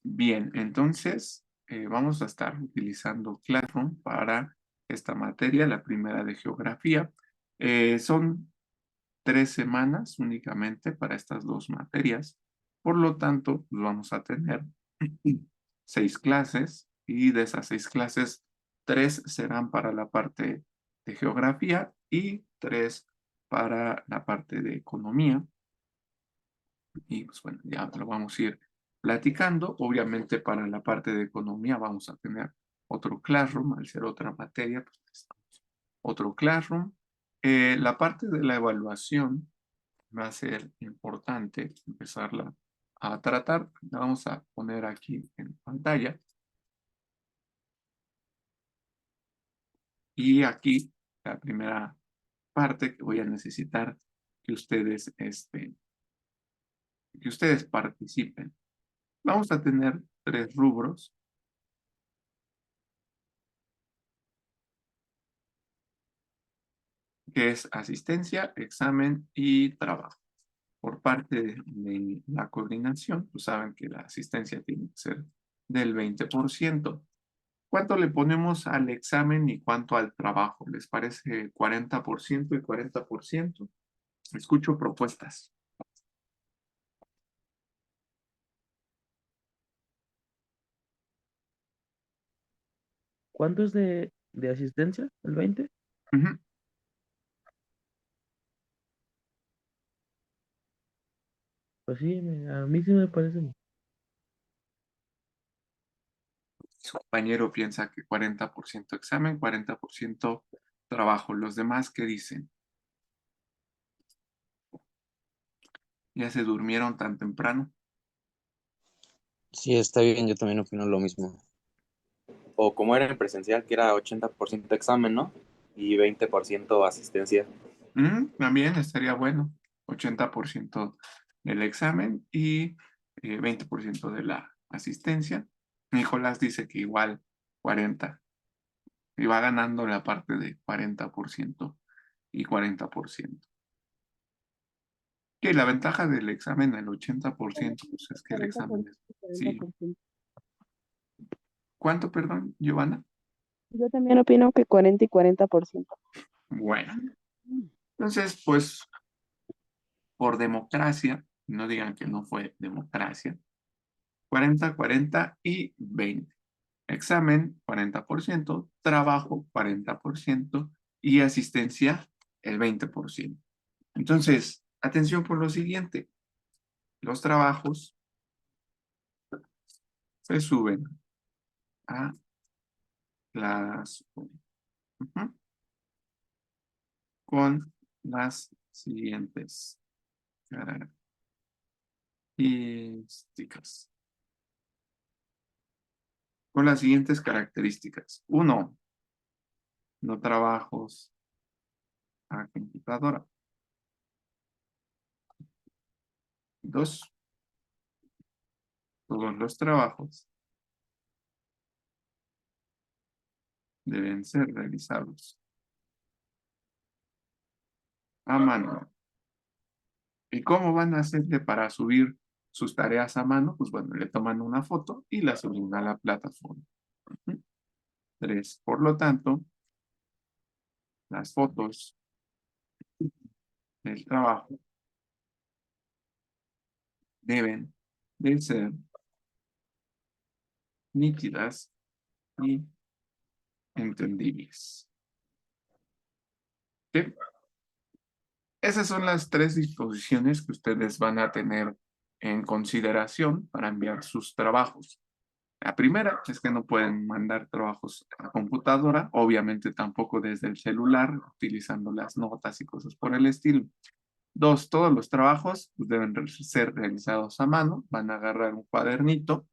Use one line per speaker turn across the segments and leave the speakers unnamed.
Bien, entonces vamos a estar utilizando Classroom para esta materia, la primera de geografía. Son 3 semanas únicamente para estas dos materias. Por lo tanto, pues vamos a tener 6 clases y de esas 6 clases, 3 serán para la parte de geografía y 3 para la parte de economía. Y pues bueno, ya lo vamos a ir platicando. Obviamente para la parte de economía vamos a tener otro Classroom, al ser otra materia, pues necesitamos otro Classroom. La parte de la evaluación va a ser importante empezarla a tratar. La vamos a poner aquí en pantalla. Y aquí la primera parte que voy a necesitar que ustedes participen. Vamos a tener 3 rubros, que es asistencia, examen y trabajo. Por parte de la coordinación, pues saben que la asistencia tiene que ser del 20%. ¿Cuánto le ponemos al examen y cuánto al trabajo? ¿Les parece 40% y 40%? Escucho propuestas.
¿Cuánto es de asistencia? ¿El 20?
Ujú.
Pues sí, a mí sí me parece.
Su compañero piensa que 40% examen, 40% trabajo. ¿Los demás qué dicen? ¿Ya se durmieron tan temprano?
Sí, está bien, yo también opino lo mismo. O como era en presencial, que era 80% examen, ¿no? Y 20% asistencia.
También estaría bueno. 80% del examen y 20% de la asistencia. Nicolás dice que igual 40. Y va ganando la parte de 40% y 40%. Que la ventaja del examen al 80%, pues es que el examen es, sí.
40%.
¿Cuánto, perdón, Giovanna?
Yo también opino que 40 y 40%.
Bueno, entonces, pues, por democracia, no digan que no fue democracia, 40, 40 y 20. Examen, 40%, trabajo, 40% y asistencia, el 20%. Entonces, atención por lo siguiente, los trabajos se suben a las con las siguientes características. Con las siguientes características. 1, no trabajos a computadora. 2, todos los trabajos deben ser realizados a mano. ¿Y cómo van a hacerle para subir sus tareas a mano? Pues bueno, le toman una foto y la suben a la plataforma. 3, por lo tanto, las fotos del trabajo deben de ser nítidas y entendibles. ¿Sí? Esas son las 3 disposiciones que ustedes van a tener en consideración para enviar sus trabajos. La primera es que no pueden mandar trabajos a computadora, obviamente tampoco desde el celular, utilizando las notas y cosas por el estilo. 2, todos los trabajos pues, deben ser realizados a mano, van a agarrar un cuadernito,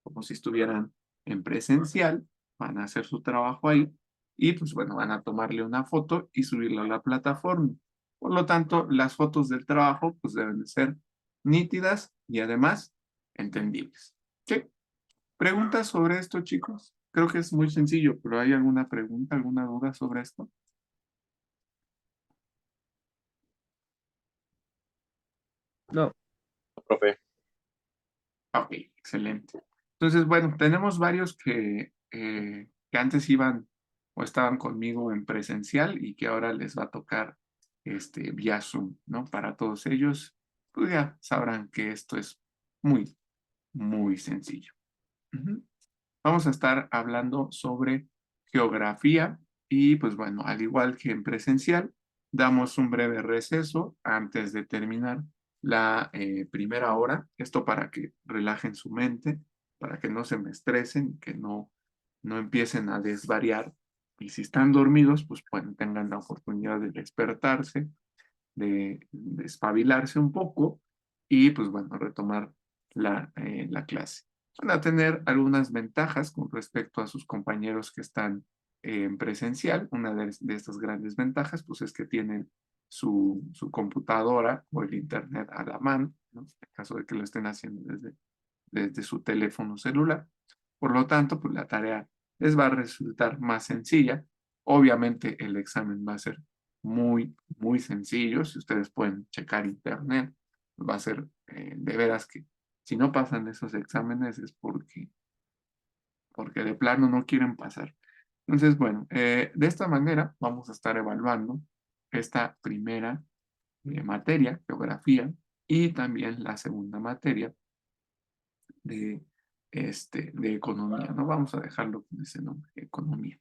como si estuvieran en presencial, van a hacer su trabajo ahí y pues bueno, van a tomarle una foto y subirla a la plataforma. Por lo tanto, las fotos del trabajo pues deben de ser nítidas y además entendibles. ¿Sí? ¿Preguntas sobre esto, chicos? Creo que es muy sencillo, pero ¿hay alguna pregunta, alguna duda sobre esto?
No,
Profe,
Ok, excelente. Entonces, bueno, tenemos varios que antes iban o estaban conmigo en presencial y que ahora les va a tocar vía Zoom, ¿no? Para todos ellos, pues ya sabrán que esto es muy, muy sencillo. Ujú. Vamos a estar hablando sobre geografía y pues bueno, al igual que en presencial, damos un breve receso antes de terminar la primera hora. Esto para que relajen su mente, para que no se me estresen, que no empiecen a desvariar. Y si están dormidos, pues bueno, tengan la oportunidad de despertarse, de espabilarse un poco y pues bueno, retomar la clase. Van a tener algunas ventajas con respecto a sus compañeros que están en presencial. Una de estas grandes ventajas pues es que tienen su computadora o el internet a la mano, ¿no? En caso de que lo estén haciendo desde su teléfono celular. Por lo tanto, pues la tarea les va a resultar más sencilla. Obviamente el examen va a ser muy, muy sencillo. Si ustedes pueden checar internet, va a ser de veras que si no pasan esos exámenes es porque de plano no quieren pasar. Entonces, bueno, de esta manera vamos a estar evaluando esta primera materia, geografía, y también la segunda materia de, de economía, ¿no? Vamos a dejarlo con ese nombre, economía.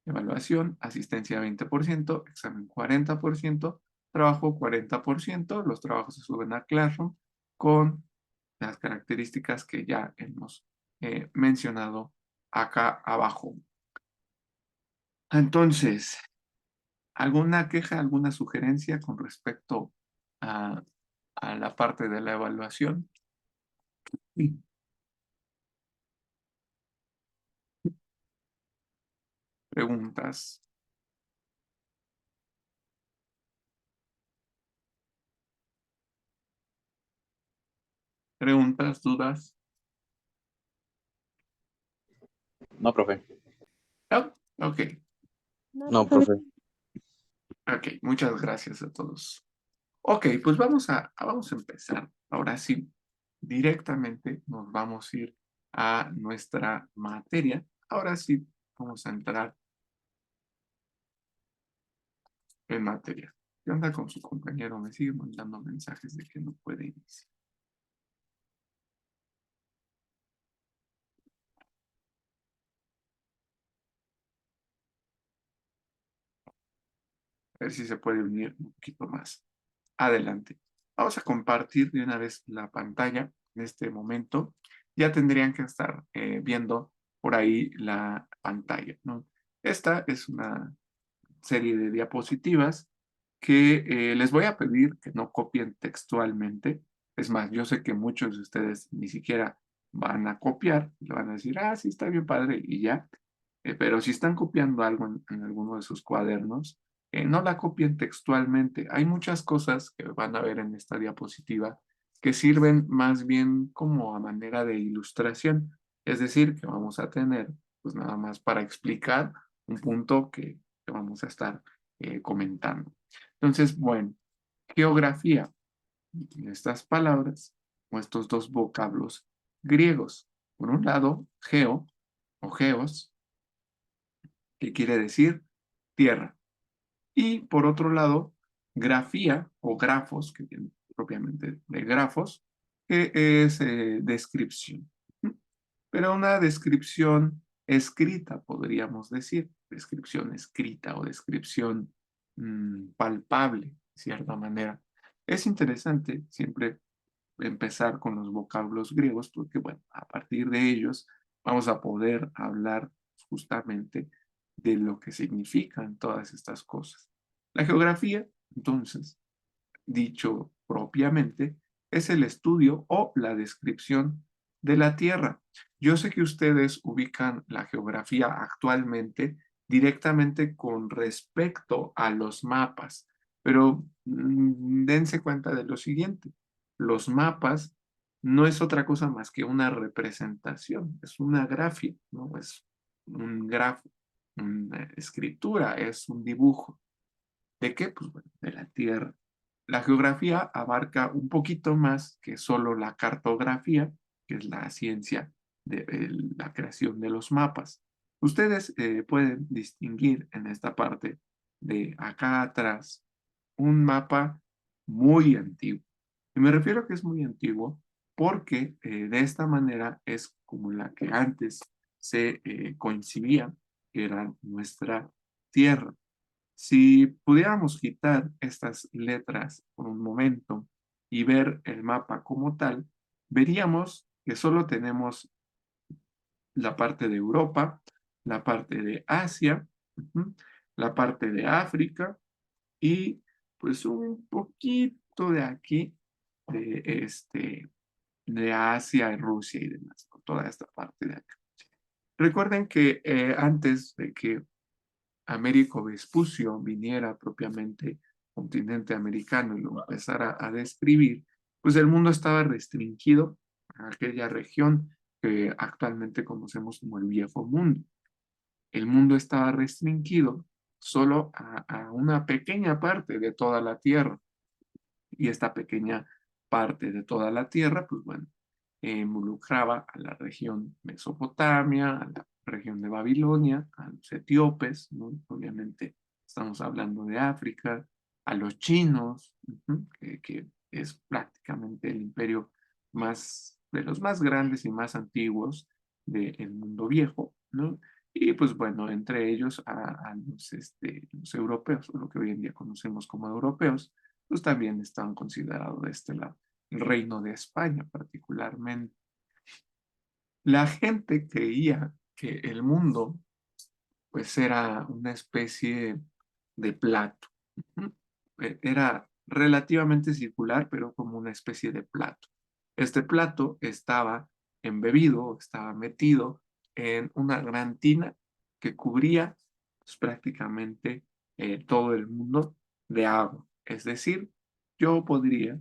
Evaluación, asistencia 20%, examen 40%, trabajo 40%, los trabajos se suben a Classroom con las características que ya hemos mencionado acá abajo. Entonces, ¿alguna queja, alguna sugerencia con respecto a, a la parte de la evaluación? Sí. Preguntas. Preguntas, dudas.
No, profe.
No, ok,
No, profe.
ok, muchas gracias a todos. Ok, pues vamos a empezar. Ahora sí, directamente nos vamos a ir a nuestra materia. Ahora sí, vamos a entrar en materia. ¿Qué onda con su compañero? Me sigue mandando mensajes de que no puede iniciar. A ver si se puede unir un poquito más. Adelante. Vamos a compartir de una vez la pantalla en este momento. Ya tendrían que estar viendo por ahí la pantalla, ¿no? Esta es una serie de diapositivas que les voy a pedir que no copien textualmente. Es más, yo sé que muchos de ustedes ni siquiera van a copiar, le van a decir, ah, sí, está bien padre, y ya. Pero si están copiando algo en alguno de sus cuadernos, no la copien textualmente. Hay muchas cosas que van a ver en esta diapositiva que sirven más bien como a manera de ilustración. Es decir, que vamos a tener, pues nada más para explicar un punto que vamos a estar comentando. Entonces, bueno, geografía. Estas palabras o estos dos vocablos griegos. Por un lado, geo o geos, que quiere decir tierra. Y por otro lado, grafía o grafos, que viene propiamente de grafos, que es descripción. Pero una descripción escrita, podríamos decir, descripción escrita o descripción palpable, de cierta manera. Es interesante siempre empezar con los vocablos griegos porque, bueno, a partir de ellos vamos a poder hablar justamente de lo que significan todas estas cosas. La geografía, entonces, dicho propiamente, es el estudio o la descripción de la Tierra. Yo sé que ustedes ubican la geografía actualmente directamente con respecto a los mapas, pero dense cuenta de lo siguiente. Los mapas no es otra cosa más que una representación, es una grafía, ¿no? Es un grafo, una escritura, es un dibujo. ¿De qué? Pues bueno, de la Tierra. La geografía abarca un poquito más que solo la cartografía, que es la ciencia la creación de los mapas. Ustedes pueden distinguir en esta parte de acá atrás un mapa muy antiguo. Y me refiero a que es muy antiguo porque de esta manera es como la que antes se coincidía, que era nuestra tierra. Si pudiéramos quitar estas letras por un momento y ver el mapa como tal, veríamos que solo tenemos la parte de Europa, la parte de Asia, la parte de África y pues un poquito de aquí de Asia y Rusia y demás, ¿no? Toda esta parte de acá. Recuerden que antes de que Américo Vespucio viniera propiamente continente americano y lo empezara a describir, pues el mundo estaba restringido a aquella región que actualmente conocemos como el Viejo Mundo. El mundo estaba restringido solo a una pequeña parte de toda la Tierra. Y esta pequeña parte de toda la Tierra, pues bueno, involucraba a la región Mesopotamia, a la región de Babilonia, a los etíopes, ¿no? Obviamente estamos hablando de África, a los chinos, que es prácticamente el imperio más, de los más grandes y más antiguos del mundo viejo, ¿no? Y pues bueno, entre ellos a los europeos, o lo que hoy en día conocemos como europeos, pues también están considerados de este lado. El reino de España particularmente. La gente creía que el mundo pues era una especie de plato. Ujú. Era relativamente circular, pero como una especie de plato. Este plato estaba embebido, estaba metido en una gran tina que cubría pues, prácticamente todo el mundo de agua. Es decir, yo podría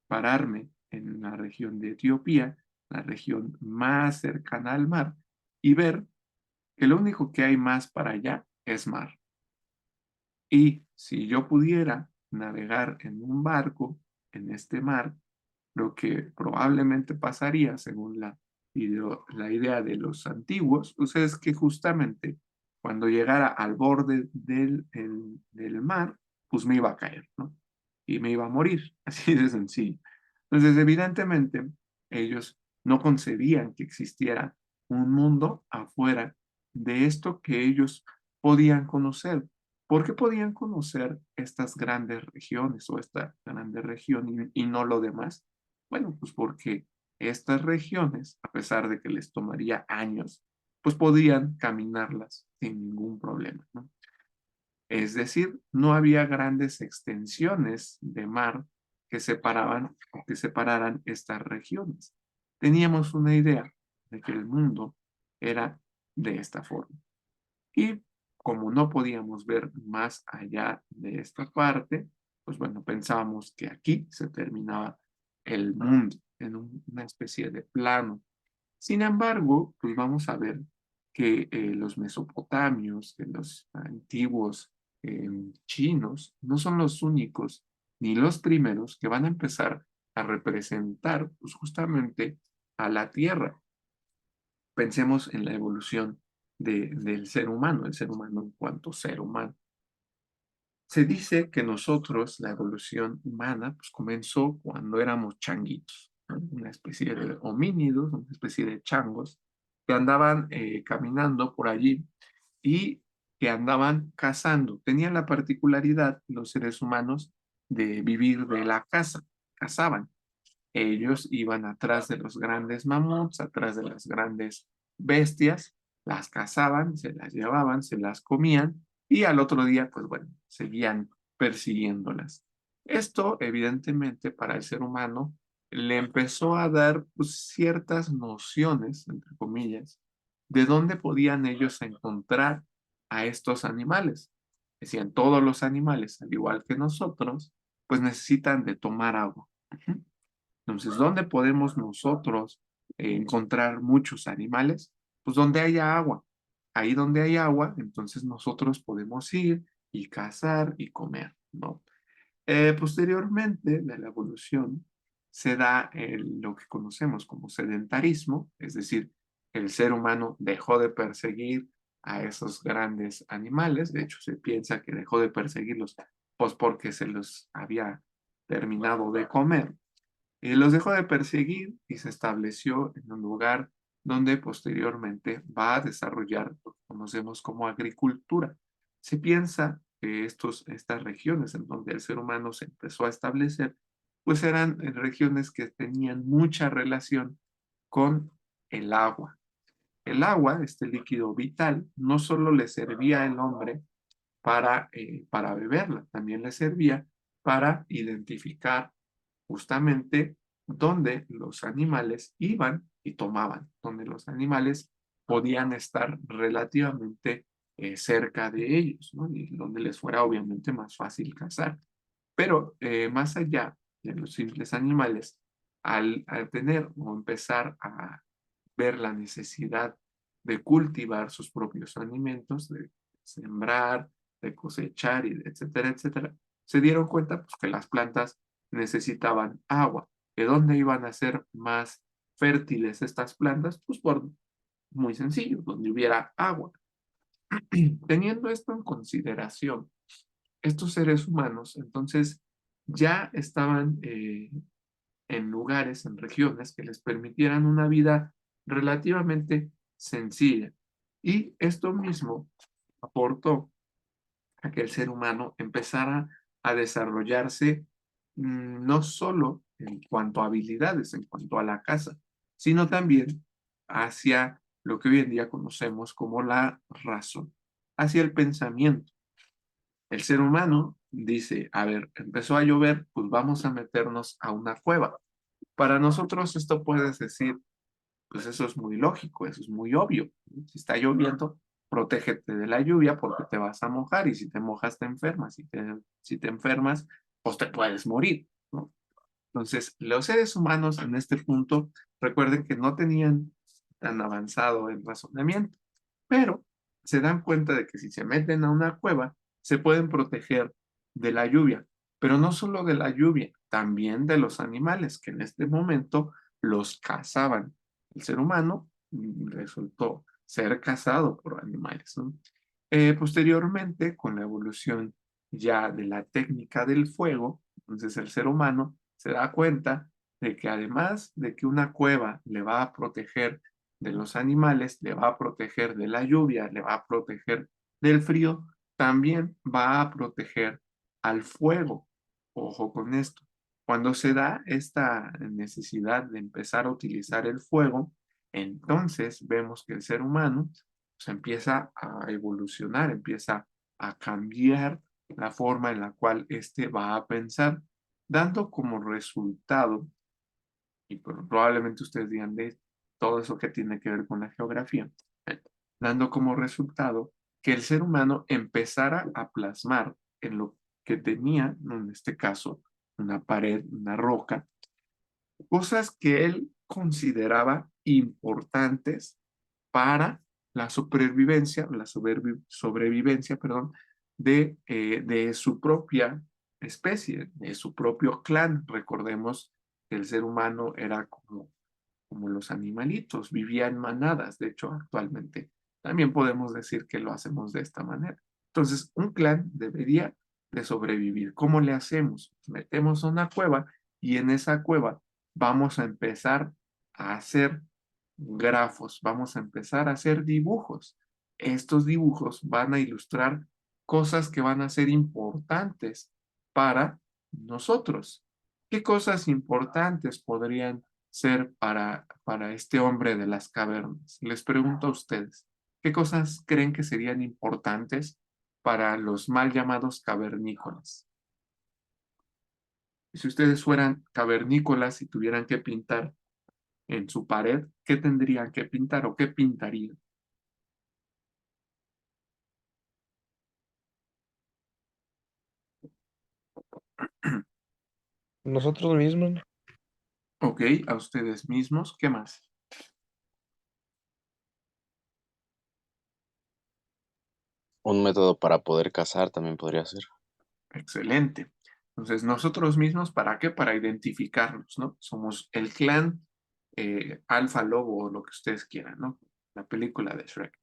pararme en la región de Etiopía, la región más cercana al mar, y ver que lo único que hay más para allá es mar. Y si yo pudiera navegar en un barco en este mar, lo que probablemente pasaría, según la idea de los antiguos, pues es que justamente cuando llegara al borde del mar, pues me iba a caer, ¿no? Y me iba a morir, así de sencillo. Entonces, evidentemente, ellos no concebían que existiera un mundo afuera de esto que ellos podían conocer. ¿Por qué podían conocer estas grandes regiones o esta grande región y no lo demás? Bueno, pues porque estas regiones, a pesar de que les tomaría años, pues podían caminarlas sin ningún problema, ¿no? Es decir, no había grandes extensiones de mar que separaban o que separaran estas regiones. Teníamos una idea de que el mundo era de esta forma. Y como no podíamos ver más allá de esta parte, pues bueno, pensábamos que aquí se terminaba el mundo en una especie de plano. Sin embargo, pues vamos a ver que los mesopotamios, que los antiguos eh, chinos, no son los únicos ni los primeros que van a empezar a representar pues, justamente a la Tierra. Pensemos en la evolución del ser humano, el ser humano en cuanto ser humano. Se dice que nosotros, la evolución humana, pues comenzó cuando éramos changuitos, ¿no? Una especie de homínidos, una especie de changos que andaban caminando por allí y que andaban cazando. Tenían la particularidad, los seres humanos, de vivir de la caza, cazaban. Ellos iban atrás de los grandes mamuts, atrás de las grandes bestias, las cazaban, se las llevaban, se las comían y al otro día, pues bueno, seguían persiguiéndolas. Esto, evidentemente, para el ser humano le empezó a dar pues, ciertas nociones, entre comillas, de dónde podían ellos encontrar a estos animales. Decían, todos los animales, al igual que nosotros, pues necesitan de tomar agua. Entonces, ¿dónde podemos nosotros encontrar muchos animales? Pues donde haya agua. Ahí donde hay agua, entonces nosotros podemos ir y cazar y comer, ¿no? Posteriormente de la evolución se da lo que conocemos como sedentarismo, es decir, el ser humano dejó de perseguir a esos grandes animales. De hecho, se piensa que dejó de perseguirlos pues porque se los había terminado de comer. Y los dejó de perseguir y se estableció en un lugar donde posteriormente va a desarrollar lo que conocemos como agricultura. Se piensa que estas regiones en donde el ser humano se empezó a establecer, pues eran regiones que tenían mucha relación con el agua. El agua, este líquido vital, no solo le servía al hombre para beberla, también le servía para identificar justamente dónde los animales iban y tomaban, donde los animales podían estar relativamente cerca de ellos, ¿no? Y donde les fuera obviamente más fácil cazar. Pero más allá de los simples animales, al tener o empezar a ver la necesidad de cultivar sus propios alimentos, de sembrar, de cosechar, y etcétera, etcétera, se dieron cuenta pues, que las plantas necesitaban agua. ¿De dónde iban a ser más fértiles estas plantas? Pues por muy sencillo, donde hubiera agua. Teniendo esto en consideración, estos seres humanos entonces ya estaban en lugares, en regiones que les permitieran una vida relativamente sencilla. Y esto mismo aportó a que el ser humano empezara a desarrollarse no solo en cuanto a habilidades, en cuanto a la caza, sino también hacia lo que hoy en día conocemos como la razón, hacia el pensamiento. El ser humano dice, a ver, empezó a llover, pues vamos a meternos a una cueva. Para nosotros esto puedes decir, pues eso es muy lógico, eso es muy obvio. Si está lloviendo, protégete de la lluvia porque te vas a mojar y si te mojas te enfermas. Si te enfermas, pues te puedes morir, ¿no? Entonces, los seres humanos en este punto, recuerden que no tenían tan avanzado el razonamiento, pero se dan cuenta de que si se meten a una cueva, se pueden proteger de la lluvia, pero no solo de la lluvia, también de los animales que en este momento los cazaban. El ser humano resultó ser cazado por animales, ¿no? Posteriormente, con la evolución ya de la técnica del fuego, entonces el ser humano se da cuenta de que además de que una cueva le va a proteger de los animales, le va a proteger de la lluvia, le va a proteger del frío, también va a proteger al fuego. Ojo con esto. Cuando se da esta necesidad de empezar a utilizar el fuego, entonces vemos que el ser humano se empieza a evolucionar, empieza a cambiar la forma en la cual éste va a pensar, dando como resultado, y probablemente ustedes digan de todo eso que tiene que ver con la geografía, dando como resultado que el ser humano empezara a plasmar en lo que tenía, en este caso, una pared, una roca, cosas que él consideraba importantes para la supervivencia, sobrevivencia, perdón, de su propia especie, de su propio clan. Recordemos que el ser humano era como los animalitos, vivía en manadas. De hecho, actualmente también podemos decir que lo hacemos de esta manera. Entonces, un clan debería de sobrevivir. ¿Cómo le hacemos? Metemos a una cueva y en esa cueva vamos a empezar a hacer grafos, vamos a empezar a hacer dibujos. Estos dibujos van a ilustrar cosas que van a ser importantes para nosotros. ¿Qué cosas importantes podrían ser para este hombre de las cavernas? Les pregunto a ustedes, ¿qué cosas creen que serían importantes para los mal llamados cavernícolas? Si ustedes fueran cavernícolas y tuvieran que pintar en su pared, ¿qué tendrían que pintar o qué pintarían?
Nosotros mismos,
Ok, a ustedes mismos, ¿qué más?
Un método para poder cazar también podría ser.
Excelente. Entonces, nosotros mismos, ¿para qué? Para identificarnos, ¿no? Somos el clan Alfa Lobo o lo que ustedes quieran, ¿no? La película de Shrek.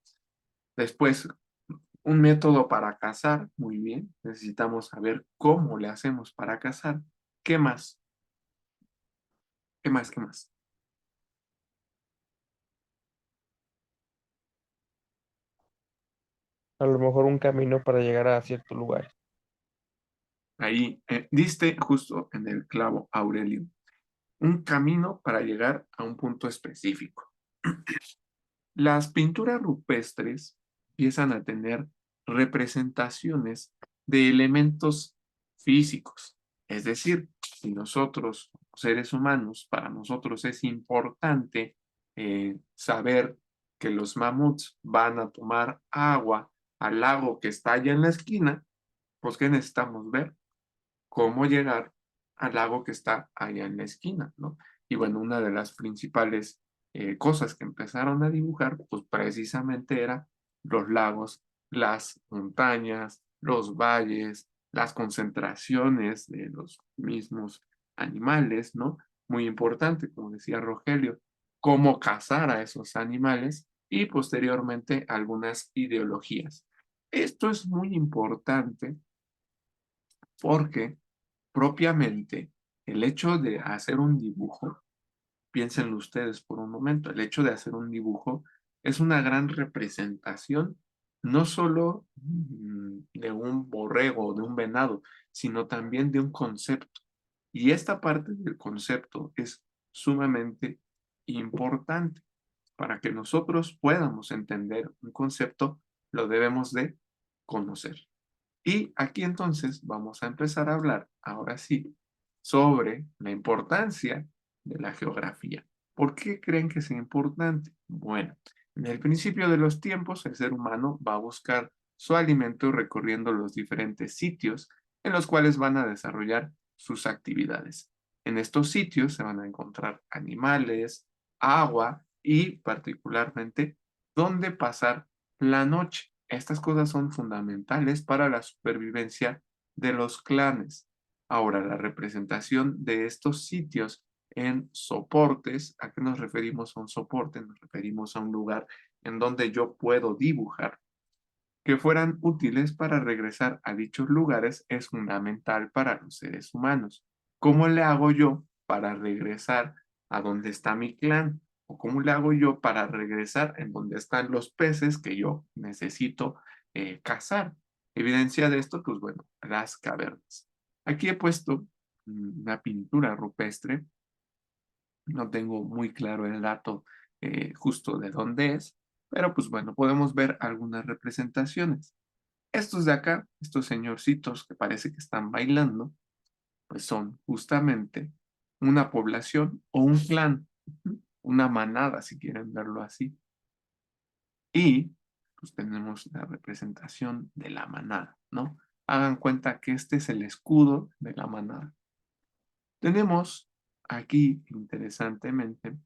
Después, un método para cazar, muy bien. Necesitamos saber cómo le hacemos para cazar. ¿Qué más? ¿Qué más? ¿Qué más?
A lo mejor un camino para llegar a cierto lugar.
Ahí diste justo en el clavo, Aurelio. Un camino para llegar a un punto específico. Las pinturas rupestres empiezan a tener representaciones de elementos físicos. Es decir, si nosotros, seres humanos, para nosotros es importante saber que los mamuts van a tomar agua al lago que está allá en la esquina, pues ¿qué necesitamos ver? Cómo llegar al lago que está allá en la esquina, ¿no? Y bueno, una de las principales cosas que empezaron a dibujar, pues precisamente era los lagos, las montañas, los valles, las concentraciones de los mismos animales, ¿no? Muy importante, como decía Rogelio, cómo cazar a esos animales y posteriormente algunas ideologías. Esto es muy importante porque propiamente el hecho de hacer un dibujo, piénsenlo ustedes por un momento, el hecho de hacer un dibujo es una gran representación, no solo de un borrego o de un venado, sino también de un concepto. Y esta parte del concepto es sumamente importante. Para que nosotros podamos entender un concepto, lo debemos de conocer. Y aquí entonces vamos a empezar a hablar, ahora sí, sobre la importancia de la geografía. ¿Por qué creen que es importante? Bueno, en el principio de los tiempos, el ser humano va a buscar su alimento recorriendo los diferentes sitios en los cuales van a desarrollar sus actividades. En estos sitios se van a encontrar animales, agua y particularmente dónde pasar la noche. Estas cosas son fundamentales para la supervivencia de los clanes. Ahora, la representación de estos sitios en soportes, ¿a qué nos referimos a un soporte? Nos referimos a un lugar en donde yo puedo dibujar que fueran útiles para regresar a dichos lugares es fundamental para los seres humanos. ¿Cómo le hago yo para regresar a donde está mi clan? ¿O cómo le hago yo para regresar en donde están los peces que yo necesito cazar? Evidencia de esto, pues bueno, las cavernas. Aquí he puesto una pintura rupestre, no tengo muy claro el dato justo de dónde es, pero pues bueno, podemos ver algunas representaciones. Estos de acá, estos señorcitos que parece que están bailando, pues son justamente una población o un clan, una manada, si quieren verlo así. Y pues tenemos la representación de la manada, ¿no? Hagan cuenta que este es el escudo de la manada. Tenemos aquí, interesantemente,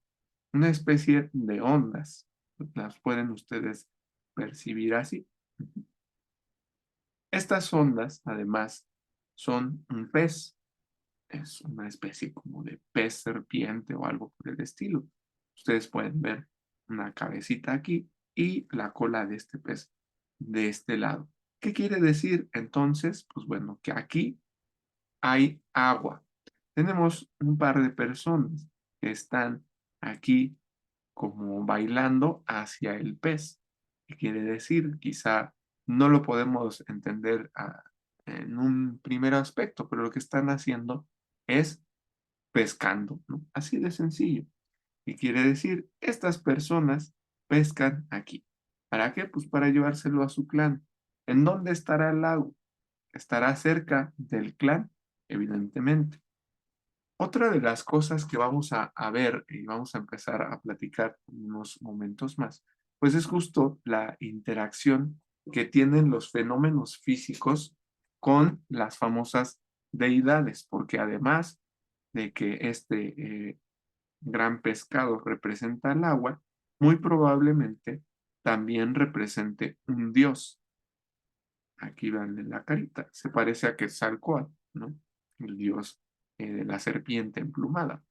una especie de ondas. Las pueden ustedes percibir así. Estas ondas, además, son un pez. Es una especie como de pez serpiente o algo por el estilo. Ustedes pueden ver una cabecita aquí y la cola de este pez de este lado. ¿Qué quiere decir entonces? Pues bueno, que aquí hay agua. Tenemos un par de personas que están aquí como bailando hacia el pez. ¿Qué quiere decir? Quizá no lo podemos entender en un primer aspecto, pero lo que están haciendo es pescando, ¿no? Así de sencillo. ¿Qué quiere decir? Estas personas pescan aquí. ¿Para qué? Pues para llevárselo a su clan. ¿En dónde estará el lago? Estará cerca del clan, evidentemente. Otra de las cosas que vamos a ver y vamos a empezar a platicar en unos momentos más, pues es justo la interacción que tienen los fenómenos físicos con las famosas deidades, porque además de que este gran pescado representa el agua, muy probablemente también represente un dios. Aquí van la carita, se parece a Quetzalcóatl, ¿no? El dios de la serpiente emplumada.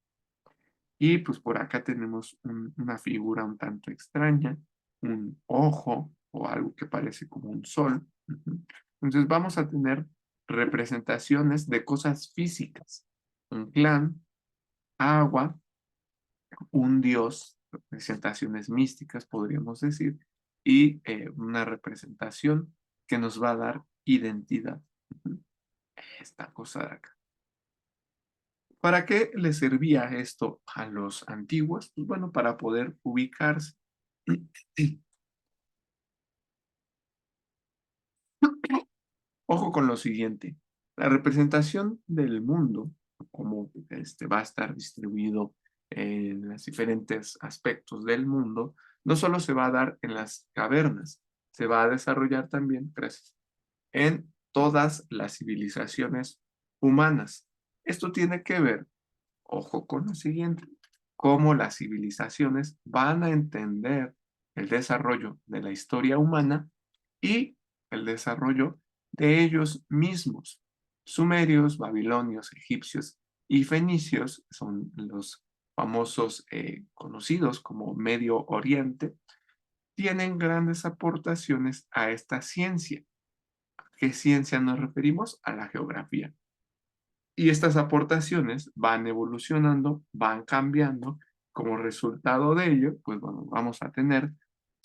Y pues por acá tenemos una figura un tanto extraña, un ojo o algo que parece como un sol. Ujú. Entonces vamos a tener representaciones de cosas físicas, un clan, agua, un dios, representaciones místicas podríamos decir, y una representación que nos va a dar identidad. Ujú. Esta cosa de acá. ¿Para qué le servía esto a los antiguos? Pues bueno, para poder ubicarse. Ojo con lo siguiente. La representación del mundo, como va a estar distribuido en los diferentes aspectos del mundo, no solo se va a dar en las cavernas, se va a desarrollar también, gracias, en todas las civilizaciones humanas. Esto tiene que ver, ojo con lo siguiente, cómo las civilizaciones van a entender el desarrollo de la historia humana y el desarrollo de ellos mismos. Sumerios, babilonios, egipcios y fenicios son los famosos conocidos como Medio Oriente, tienen grandes aportaciones a esta ciencia. ¿A qué ciencia nos referimos? A la geografía. Y estas aportaciones van evolucionando, van cambiando. Como resultado de ello, pues bueno, vamos a tener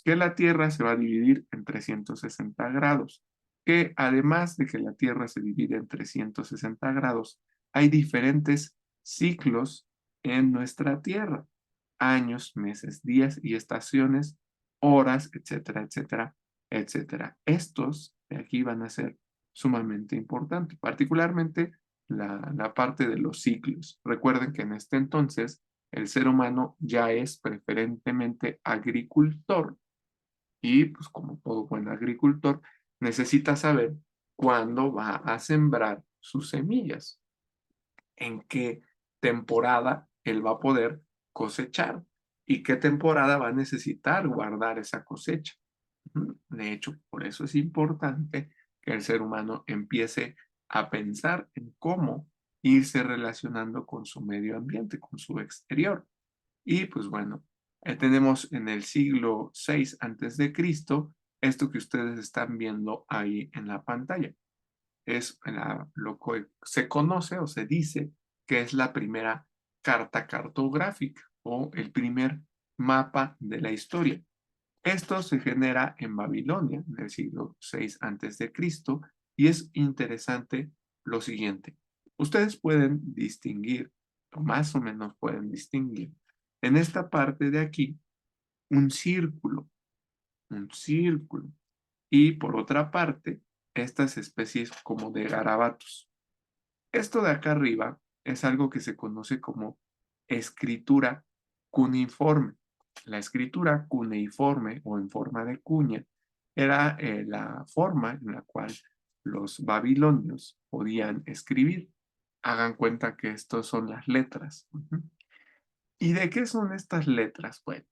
que la Tierra se va a dividir en 360 grados, que además de que la Tierra se divide en 360 grados, hay diferentes ciclos en nuestra Tierra, años, meses, días y estaciones, horas, etcétera, etcétera, etcétera. Estos de aquí van a ser sumamente importantes, particularmente la parte de los ciclos. Recuerden que en este entonces el ser humano ya es preferentemente agricultor y pues como todo buen agricultor necesita saber cuándo va a sembrar sus semillas, en qué temporada él va a poder cosechar y qué temporada va a necesitar guardar esa cosecha. De hecho, por eso es importante que el ser humano empiece a pensar en cómo irse relacionando con su medio ambiente, con su exterior. Y pues bueno, tenemos en el siglo VI antes de Cristo esto que ustedes están viendo ahí en la pantalla. Es lo que se conoce o se dice que es la primera carta cartográfica o el primer mapa de la historia. Esto se genera en Babilonia, en el siglo VI antes de Cristo, y es interesante lo siguiente. Ustedes pueden distinguir, o más o menos pueden distinguir, en esta parte de aquí, un círculo, y por otra parte, estas especies como de garabatos. Esto de acá arriba es algo que se conoce como escritura cuneiforme. La escritura cuneiforme o en forma de cuña era la forma en la cual los babilonios podían escribir. Hagan cuenta que estos son las letras. ¿Y de qué son estas letras? Bueno,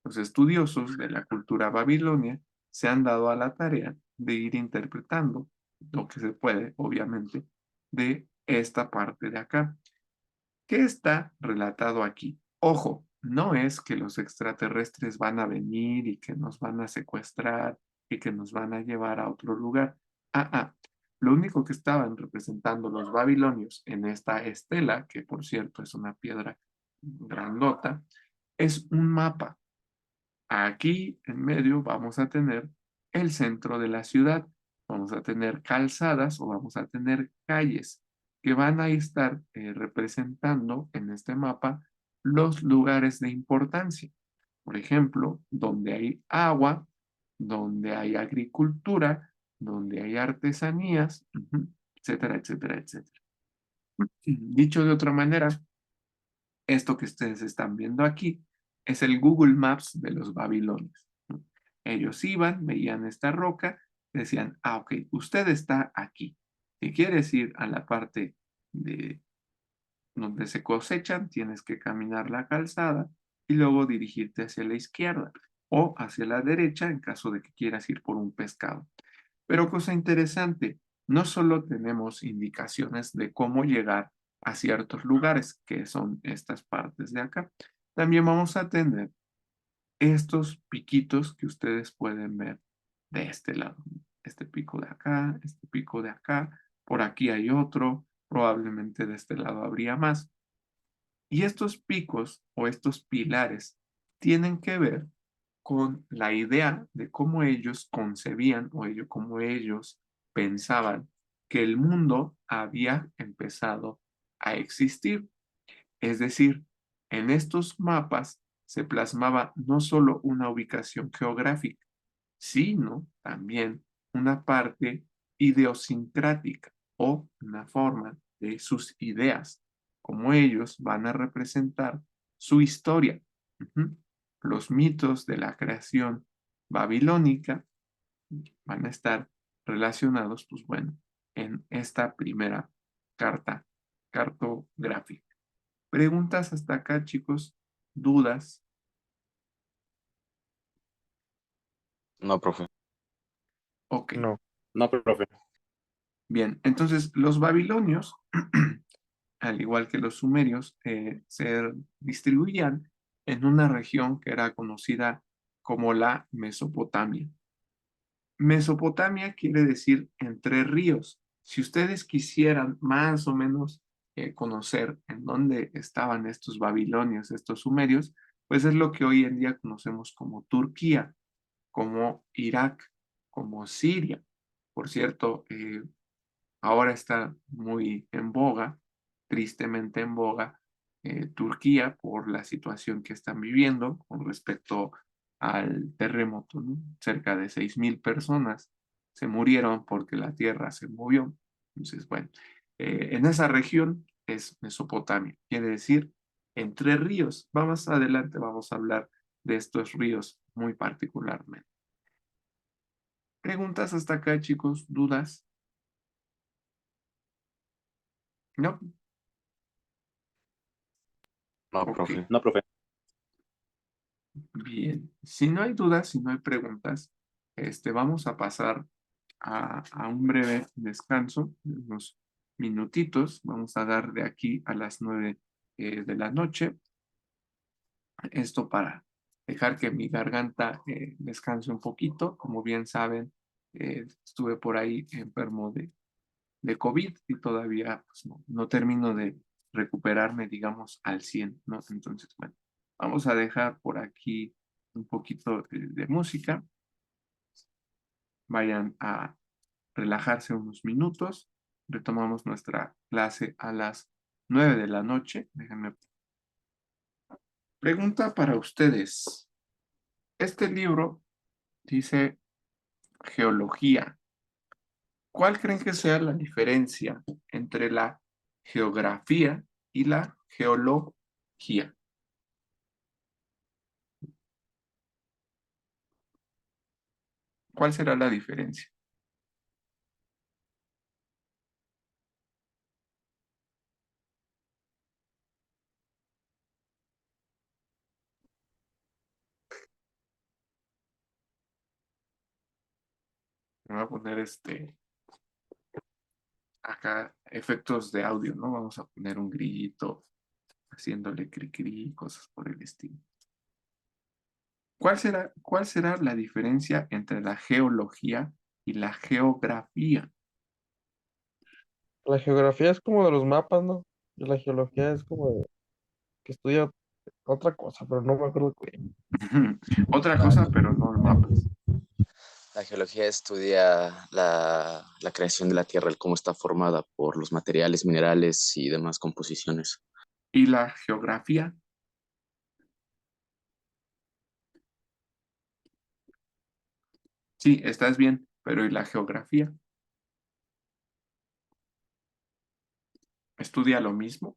los estudiosos de la cultura babilonia se han dado a la tarea de ir interpretando lo que se puede, obviamente, de esta parte de acá. ¿Qué está relatado aquí? Ojo, no es que los extraterrestres van a venir y que nos van a secuestrar y que nos van a llevar a otro lugar. Lo único que estaban representando los babilonios en esta estela, que por cierto es una piedra grandota, es un mapa. Aquí en medio vamos a tener el centro de la ciudad, vamos a tener calzadas o vamos a tener calles que van a estar representando en este mapa los lugares de importancia. Por ejemplo, donde hay agua, donde hay agricultura, donde hay artesanías, etcétera, etcétera, etcétera. Dicho de otra manera, esto que ustedes están viendo aquí es el Google Maps de los babilonios, ¿no? Ellos iban, veían esta roca, decían, ok, usted está aquí. Si quieres ir a la parte de donde se cosechan, tienes que caminar la calzada y luego dirigirte hacia la izquierda o hacia la derecha en caso de que quieras ir por un pescado. Pero cosa interesante, no solo tenemos indicaciones de cómo llegar a ciertos lugares, que son estas partes de acá, también vamos a tener estos piquitos que ustedes pueden ver de este lado. Este pico de acá, este pico de acá, por aquí hay otro, probablemente de este lado habría más. Y estos picos o estos pilares tienen que ver con la idea de cómo ellos concebían cómo ellos pensaban que el mundo había empezado a existir. Es decir, en estos mapas se plasmaba no solo una ubicación geográfica, sino también una parte idiosincrática o una forma de sus ideas, como ellos van a representar su historia. Ujú. Los mitos de la creación babilónica van a estar relacionados, pues bueno, en esta primera carta cartográfica. ¿Preguntas hasta acá, chicos? ¿Dudas?
No, profe.
Ok.
No.
No, profe.
Bien, entonces los babilonios, al igual que los sumerios, se distribuían en una región que era conocida como la Mesopotamia. Mesopotamia quiere decir entre ríos. Si ustedes quisieran más o menos conocer en dónde estaban estos babilonios, estos sumerios, pues es lo que hoy en día conocemos como Turquía, como Irak, como Siria. Por cierto, ahora está muy en boga, tristemente en boga, Turquía por la situación que están viviendo con respecto al terremoto, ¿no? Cerca de 6.000 personas se murieron porque la tierra se movió. Entonces, bueno, en esa región es Mesopotamia, quiere decir entre ríos. Vamos adelante, vamos a hablar de estos ríos muy particularmente. ¿Preguntas hasta acá, chicos? ¿Dudas? ¿No?
No,
Ok.
profe. No, profe.
Bien, si no hay dudas, si no hay preguntas, vamos a pasar a un breve descanso, unos minutitos. Vamos a dar de aquí a las 9 de la noche. Esto para dejar que mi garganta descanse un poquito. Como bien saben, estuve por ahí enfermo de COVID y todavía pues, no termino de recuperarme, digamos, al 100, ¿no? Entonces, bueno, vamos a dejar por aquí un poquito de música. Vayan a relajarse unos minutos. Retomamos nuestra clase a las 9 de la noche. Déjenme. Pregunta para ustedes. Este libro dice geología. ¿Cuál creen que sea la diferencia entre la geografía y la geología? ¿Cuál será la diferencia? Me voy a poner acá efectos de audio, ¿no? Vamos a poner un grillito haciéndole cri-cri, cosas por el estilo. ¿Cuál será la diferencia entre la geología y la geografía?
La geografía es como de los mapas, ¿no? Y la geología es como de que estudia otra cosa, pero no me acuerdo qué.
Otra
La,
cosa, pero no mapas.
la geología estudia la creación de la Tierra, el cómo está formada por los materiales, minerales y demás composiciones.
¿Y la geografía? Sí, estás bien, pero ¿y la geografía? ¿Estudia lo mismo?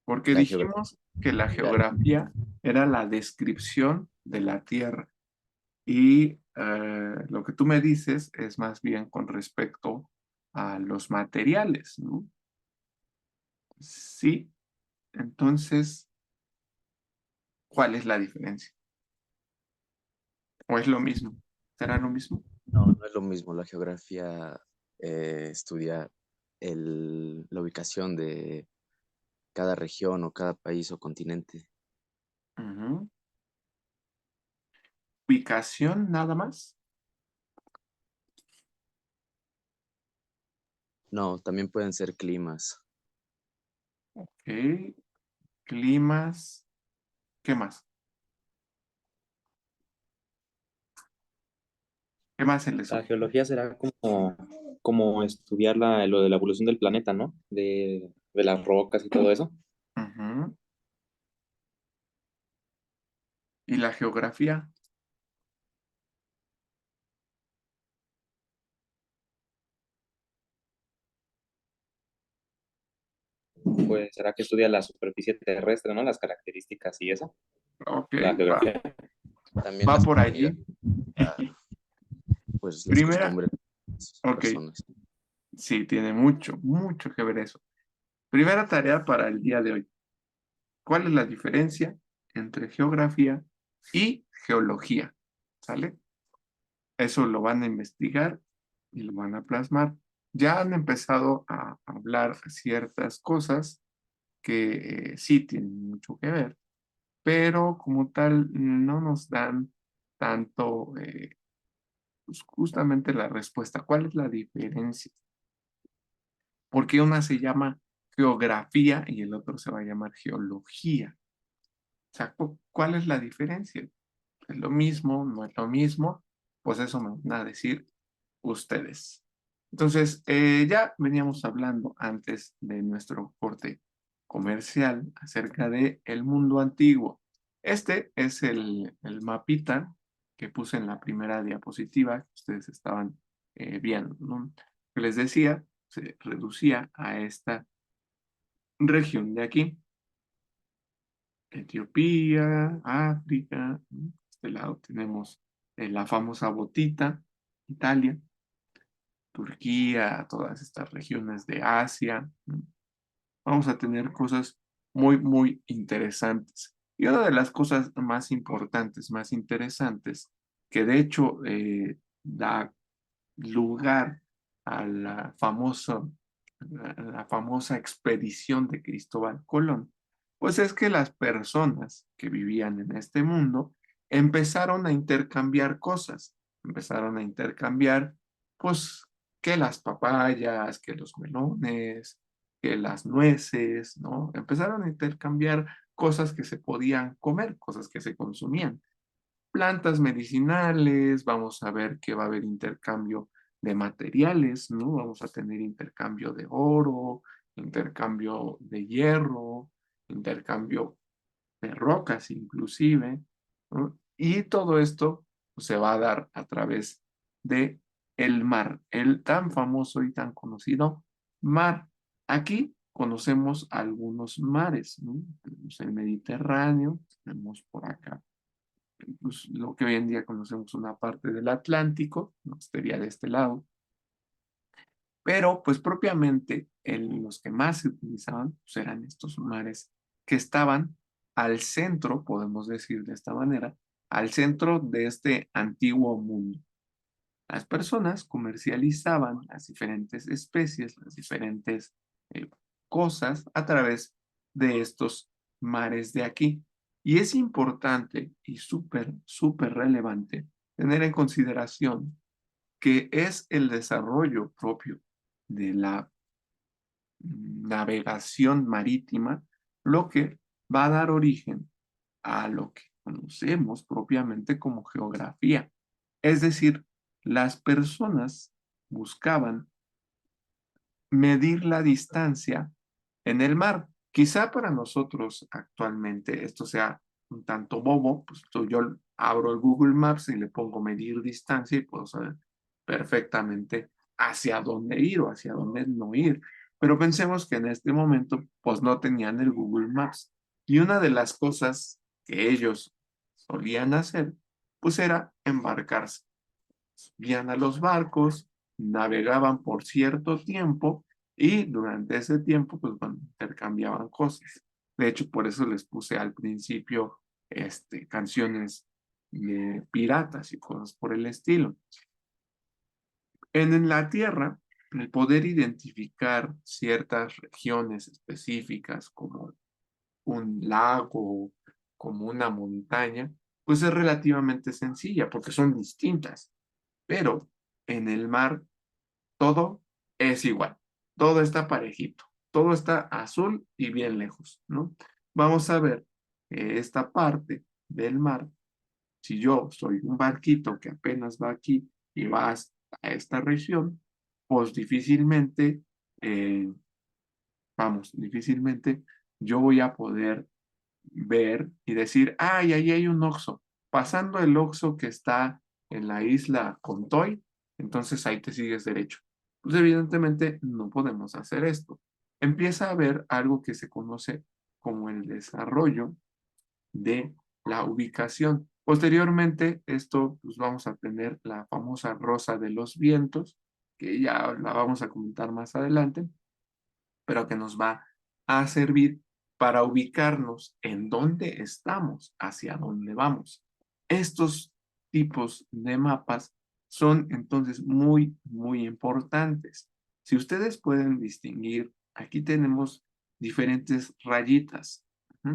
Porque
La geografía
dijimos que la
estudia
geografía era la descripción de la Tierra y lo que tú me dices es más bien con respecto a los materiales, ¿no? Sí, entonces, ¿cuál es la diferencia? ¿O es lo mismo? ¿Será lo mismo?
no es lo mismo. La geografía estudia la ubicación de cada región o cada país o continente.
Ujú. Ubicación nada más.
No, también pueden ser climas.
Ok. Climas. ¿Qué más? ¿Qué más se les
La
ocurre?
geología será como estudiar lo de la evolución del planeta, ¿no? De las rocas y todo eso.
Ujú. ¿Y la geografía?
Pues será que estudia la superficie terrestre, ¿no? Las características y eso.
Ok,
La
va,
geografía.
También
va
las
por
comunidades,
allí.
pues las
Primera,
costumbres de las
ok,
personas.
sí, tiene mucho, mucho que ver eso. Primera tarea para el día de hoy. ¿Cuál es la diferencia entre geografía y geología? ¿Sale? Eso lo van a investigar y lo van a plasmar. Ya han empezado a hablar ciertas cosas que sí tienen mucho que ver, pero como tal no nos dan tanto pues, justamente la respuesta. ¿Cuál es la diferencia? ¿Por qué una se llama geografía y el otro se va a llamar geología? O sea, ¿cuál es la diferencia? ¿Es lo mismo? ¿No es lo mismo? Pues eso me van a decir ustedes. Entonces, ya veníamos hablando antes de nuestro corte comercial acerca de el mundo antiguo. Este es el mapita que puse en la primera diapositiva que ustedes estaban viendo, ¿no? Que les decía, se reducía a esta región de aquí. Etiopía, África, ¿no? De este lado tenemos la famosa botita, Italia, Turquía, todas estas regiones de Asia, ¿no? Vamos a tener cosas muy, muy interesantes. Y una de las cosas más importantes, más interesantes, que de hecho da lugar a la famosa expedición de Cristóbal Colón, pues es que las personas que vivían en este mundo empezaron a intercambiar cosas, empezaron a intercambiar, pues, que las papayas, que los melones, que las nueces, ¿no? Empezaron a intercambiar cosas que se podían comer, cosas que se consumían, plantas medicinales, vamos a ver que va a haber intercambio de materiales, ¿no? Vamos a tener intercambio de oro, intercambio de hierro, intercambio de rocas inclusive, ¿no? Y todo esto pues, se va a dar a través de el mar, el tan famoso y tan conocido mar. Aquí conocemos algunos mares, ¿no? Tenemos el Mediterráneo, tenemos por acá pues, lo que hoy en día conocemos una parte del Atlántico, ¿no? Sería de este lado, pero pues propiamente los que más se utilizaban pues, eran estos mares que estaban al centro, podemos decir de esta manera, al centro de este antiguo mundo. Las personas comercializaban las diferentes especies, las diferentes eh, cosas a través de estos mares de aquí. Y es importante y súper, súper relevante tener en consideración que es el desarrollo propio de la navegación marítima lo que va a dar origen a lo que conocemos propiamente como geografía. Es decir, las personas buscaban medir la distancia en el mar. Quizá para nosotros actualmente esto sea un tanto bobo, pues yo abro el Google Maps y le pongo medir distancia y puedo saber perfectamente hacia dónde ir o hacia dónde no ir. Pero pensemos que en este momento pues no tenían el Google Maps. Y una de las cosas que ellos solían hacer pues era embarcarse. Subían a los barcos, navegaban por cierto tiempo y durante ese tiempo, pues bueno, intercambiaban cosas. De hecho, por eso les puse al principio canciones de piratas y cosas por el estilo. En la tierra, el poder identificar ciertas regiones específicas como un lago, como una montaña, pues es relativamente sencilla porque son distintas, pero en el mar todo es igual, todo está parejito, todo está azul y bien lejos, ¿no? Vamos a ver que esta parte del mar, si yo soy un barquito que apenas va aquí y va hasta esta región, pues difícilmente, difícilmente yo voy a poder ver y decir, ay, ahí hay un Oxxo. Pasando el Oxxo que está en la isla Contoy, entonces ahí te sigues derecho. Pues evidentemente no podemos hacer esto. Empieza a haber algo que se conoce como el desarrollo de la ubicación. Posteriormente, esto, pues vamos a tener la famosa rosa de los vientos, que ya la vamos a comentar más adelante, pero que nos va a servir para ubicarnos en dónde estamos, hacia dónde vamos. Estos tipos de mapas son entonces muy, muy importantes. Si ustedes pueden distinguir, aquí tenemos diferentes rayitas, ¿sí?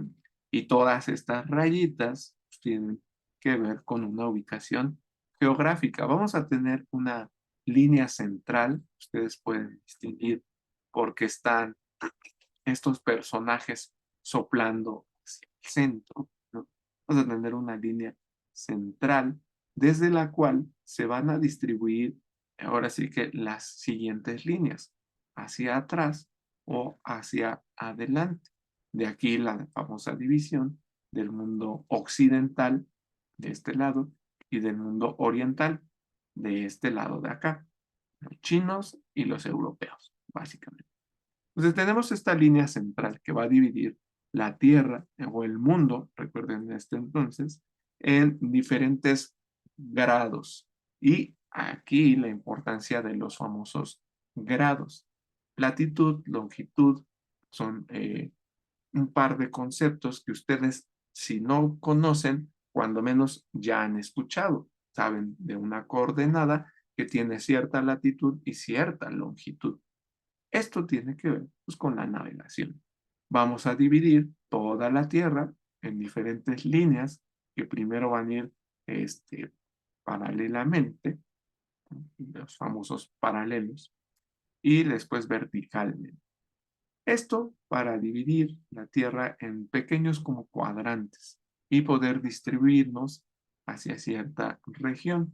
Y todas estas rayitas tienen que ver con una ubicación geográfica. Vamos a tener una línea central, ustedes pueden distinguir porque están estos personajes soplando hacia el centro, ¿no? Vamos a tener una línea central desde la cual se van a distribuir ahora sí que las siguientes líneas, hacia atrás o hacia adelante. De aquí la famosa división del mundo occidental de este lado y del mundo oriental de este lado de acá, los chinos y los europeos, básicamente. Entonces tenemos esta línea central que va a dividir la Tierra o el mundo, recuerden en este entonces, en diferentes grados. Y aquí la importancia de los famosos grados. Latitud, longitud, son un par de conceptos que ustedes, si no conocen, cuando menos ya han escuchado. Saben de una coordenada que tiene cierta latitud y cierta longitud. Esto tiene que ver pues, con la navegación. Vamos a dividir toda la Tierra en diferentes líneas que primero van a ir paralelamente, los famosos paralelos, y después verticalmente. Esto para dividir la Tierra en pequeños como cuadrantes y poder distribuirnos hacia cierta región.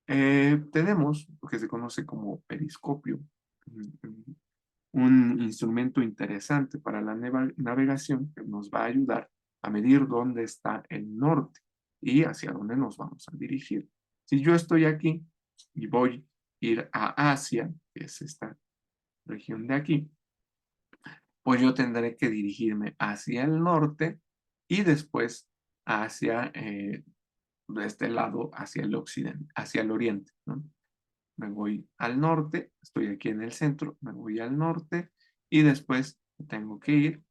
Tenemos lo que se conoce como periscopio, un instrumento interesante para la navegación que nos va a ayudar a medir dónde está el norte y hacia dónde nos vamos a dirigir. Si yo estoy aquí y voy a ir a Asia, que es esta región de aquí, pues yo tendré que dirigirme hacia el norte y después hacia de este lado, hacia el occidente, hacia el oriente, ¿no? Me voy al norte, estoy aquí en el centro, me voy al norte y después tengo que ir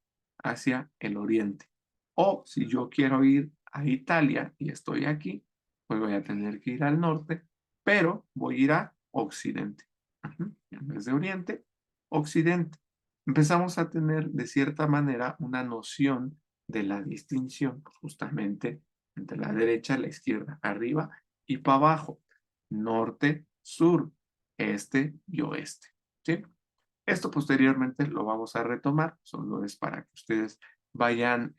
hacia el oriente. O si yo quiero ir a Italia y estoy aquí, pues voy a tener que ir al norte, pero voy a ir a occidente. En vez de oriente, occidente. Empezamos a tener de cierta manera una noción de la distinción justamente entre la derecha, la izquierda, arriba y para abajo, norte, sur, este y oeste. ¿Sí? Esto posteriormente lo vamos a retomar, solo es para que ustedes vayan,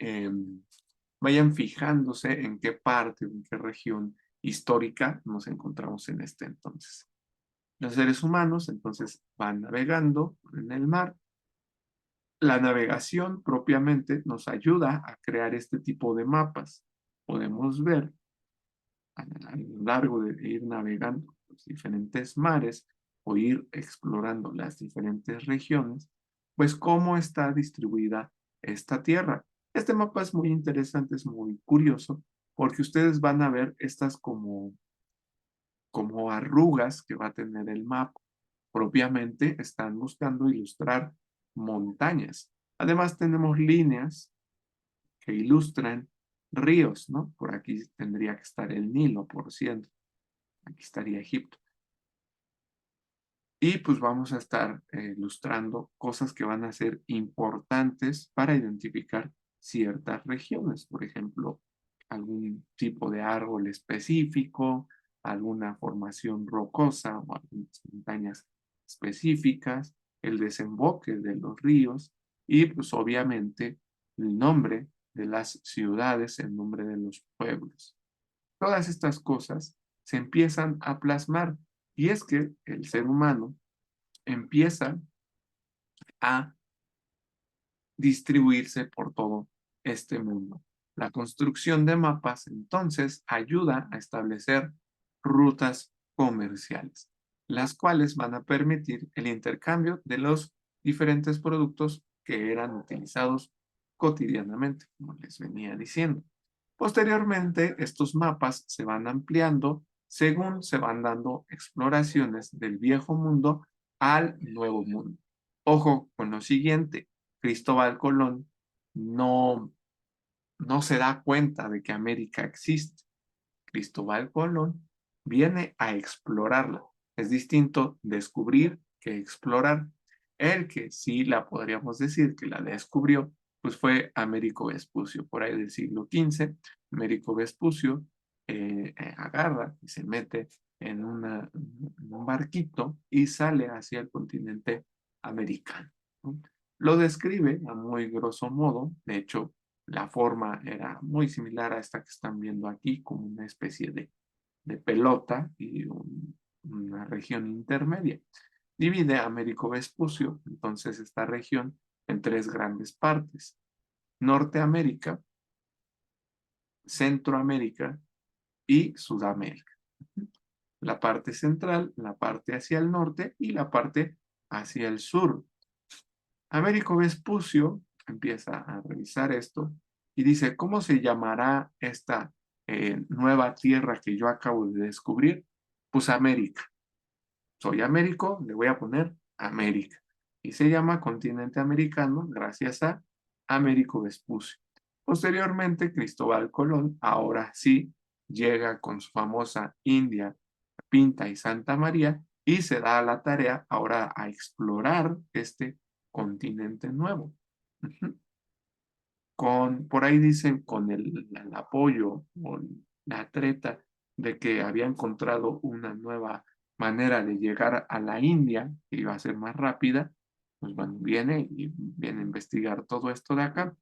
vayan fijándose en qué parte, en qué región histórica nos encontramos en este entonces. Los seres humanos entonces van navegando en el mar. La navegación propiamente nos ayuda a crear este tipo de mapas. Podemos ver a lo largo de ir navegando los diferentes mares o ir explorando las diferentes regiones, pues cómo está distribuida esta tierra. Este mapa es muy interesante, es muy curioso, porque ustedes van a ver estas como arrugas que va a tener el mapa. Propiamente están buscando ilustrar montañas. Además tenemos líneas que ilustran ríos, ¿no? Por aquí tendría que estar el Nilo, por ciento. Aquí estaría Egipto. Y pues vamos a estar ilustrando cosas que van a ser importantes para identificar ciertas regiones, por ejemplo, algún tipo de árbol específico, alguna formación rocosa o algunas montañas específicas, el desemboque de los ríos y pues obviamente el nombre de las ciudades, el nombre de los pueblos. Todas estas cosas se empiezan a plasmar y es que el ser humano empieza a distribuirse por todo este mundo. La construcción de mapas entonces ayuda a establecer rutas comerciales, las cuales van a permitir el intercambio de los diferentes productos que eran utilizados cotidianamente, como les venía diciendo. Posteriormente, estos mapas se van ampliando según se van dando exploraciones del viejo mundo al nuevo mundo. Ojo con lo siguiente, Cristóbal Colón no se da cuenta de que América existe. Cristóbal Colón viene a explorarla. Es distinto descubrir que explorar. El que sí la podríamos decir que la descubrió, pues fue Américo Vespucio, por ahí del siglo XV. Américo Vespucio agarra y se mete en un barquito y sale hacia el continente americano, ¿no? Lo describe a muy grosso modo, de hecho, la forma era muy similar a esta que están viendo aquí, como una especie de pelota y una región intermedia. Divide a Américo Vespucio, entonces, esta región en tres grandes partes: Norteamérica, Centroamérica y Sudamérica. La parte central, la parte hacia el norte y la parte hacia el sur. Américo Vespucio empieza a revisar esto y dice, ¿cómo se llamará esta nueva tierra que yo acabo de descubrir? Pues América. Soy Américo, le voy a poner América. Y se llama continente americano gracias a Américo Vespucio. Posteriormente, Cristóbal Colón, ahora sí, llega con su famosa India, Pinta y Santa María y se da a la tarea ahora a explorar este continente nuevo. Por ahí dicen con el apoyo o la treta de que había encontrado una nueva manera de llegar a la India, que iba a ser más rápida, pues bueno, viene a investigar todo esto de acá.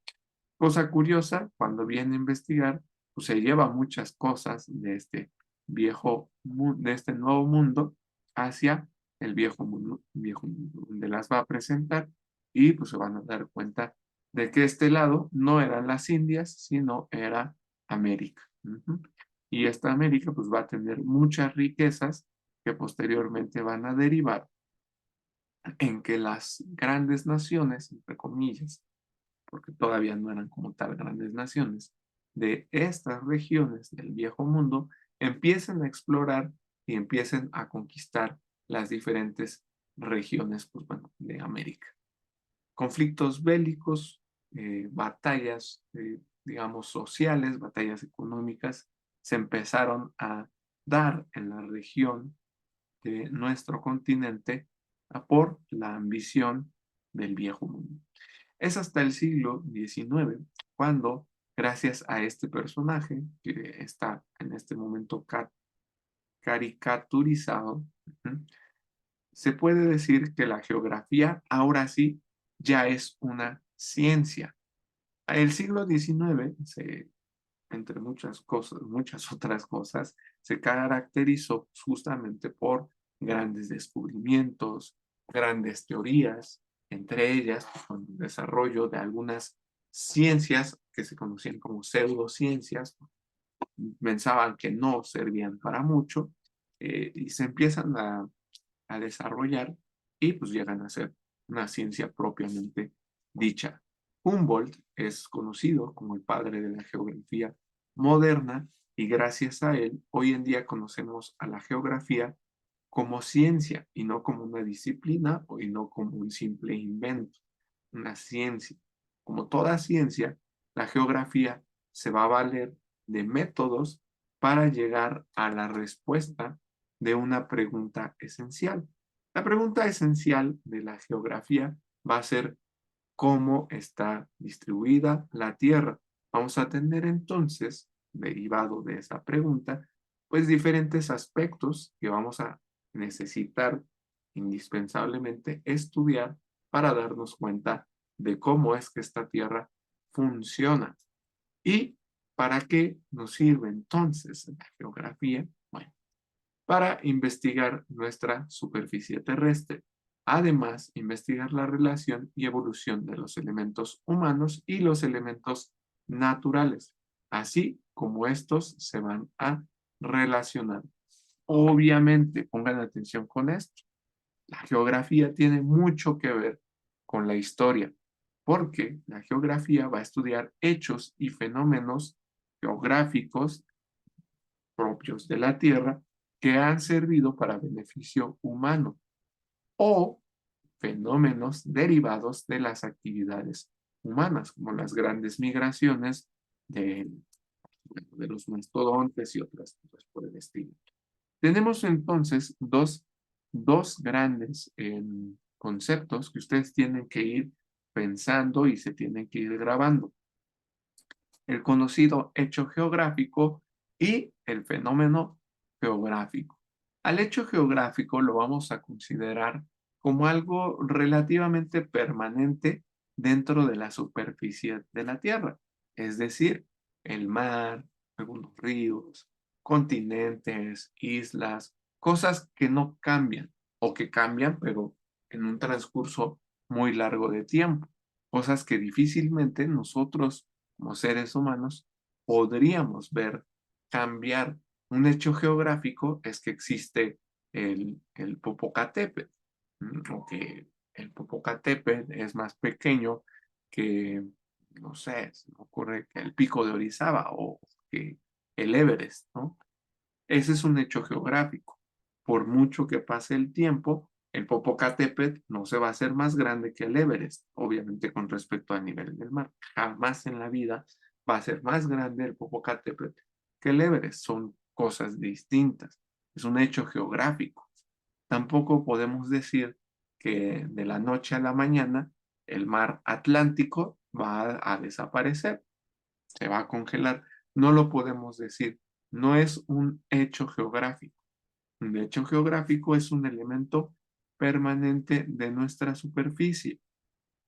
Cosa curiosa, cuando viene a investigar, pues se lleva muchas cosas de este de este nuevo mundo hacia el viejo mundo, donde las va a presentar y pues se van a dar cuenta de que este lado no eran las Indias, sino era América. Y esta América pues va a tener muchas riquezas que posteriormente van a derivar en que las grandes naciones, entre comillas, porque todavía no eran como tal grandes naciones, de estas regiones del viejo mundo, empiecen a explorar y empiecen a conquistar las diferentes regiones, pues bueno, de América. Conflictos bélicos, batallas, digamos, sociales, batallas económicas, se empezaron a dar en la región de nuestro continente por la ambición del viejo mundo. Es hasta el siglo XIX cuando, gracias a este personaje que está en este momento caricaturizado, se puede decir que la geografía ahora sí ya es una ciencia. El siglo XIX, entre muchas cosas, muchas otras cosas, se caracterizó justamente por grandes descubrimientos, grandes teorías, entre ellas pues, con el desarrollo de algunas ciencias que se conocían como pseudociencias, pensaban que no servían para mucho, y se empiezan a desarrollar y pues llegan a ser una ciencia propiamente dicha. Humboldt es conocido como el padre de la geografía moderna y gracias a él hoy en día conocemos a la geografía como ciencia y no como una disciplina y no como un simple invento, una ciencia. Como toda ciencia, la geografía se va a valer de métodos para llegar a la respuesta de una pregunta esencial. La pregunta esencial de la geografía va a ser cómo está distribuida la Tierra. Vamos a tener entonces, derivado de esa pregunta, pues diferentes aspectos que vamos a necesitar indispensablemente estudiar para darnos cuenta de cómo es que esta Tierra funciona. ¿Y para qué nos sirve entonces la geografía? Bueno, para investigar nuestra superficie terrestre. Además, investigar la relación y evolución de los elementos humanos y los elementos naturales, así como estos se van a relacionar. Obviamente, pongan atención con esto. La geografía tiene mucho que ver con la historia, porque la geografía va a estudiar hechos y fenómenos geográficos propios de la Tierra que han servido para beneficio humano o fenómenos derivados de las actividades humanas, como las grandes migraciones de los mastodontes y otras cosas por el estilo. Tenemos entonces dos grandes conceptos que ustedes tienen que ir pensando y se tienen que ir grabando. El conocido hecho geográfico y el fenómeno geográfico. Al hecho geográfico lo vamos a considerar como algo relativamente permanente dentro de la superficie de la Tierra, es decir, el mar, algunos ríos, continentes, islas, cosas que no cambian o que cambian, pero en un transcurso muy largo de tiempo, cosas que difícilmente nosotros como seres humanos podríamos ver cambiar. Un hecho geográfico es que existe el Popocatépetl, o que el Popocatépetl es más pequeño que, no sé, se me ocurre que el Pico de Orizaba o que el Everest, ¿no? Ese es un hecho geográfico. Por mucho que pase el tiempo, el Popocatépetl no se va a hacer más grande que el Everest, obviamente con respecto al nivel del mar. Jamás en la vida va a ser más grande el Popocatépetl que el Everest. Son cosas distintas. Es un hecho geográfico. Tampoco podemos decir que de la noche a la mañana el mar Atlántico va a desaparecer, se va a congelar. No lo podemos decir. No es un hecho geográfico. Un hecho geográfico es un elemento permanente de nuestra superficie.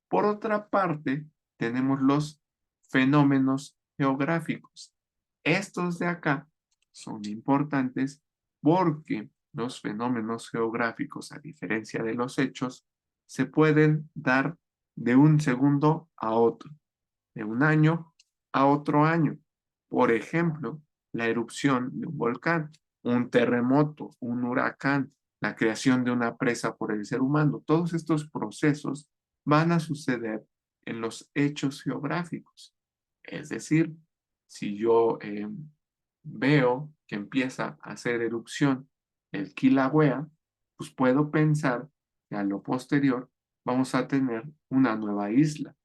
Por otra parte, tenemos los fenómenos geográficos. Estos de acá son importantes porque los fenómenos geográficos, a diferencia de los hechos, se pueden dar de un segundo a otro, de un año a otro año. Por ejemplo, la erupción de un volcán, un terremoto, un huracán, la creación de una presa por el ser humano. Todos estos procesos van a suceder en los hechos geográficos. Es decir, si yo veo que empieza a hacer erupción el Kilauea, pues puedo pensar que a lo posterior vamos a tener una nueva isla.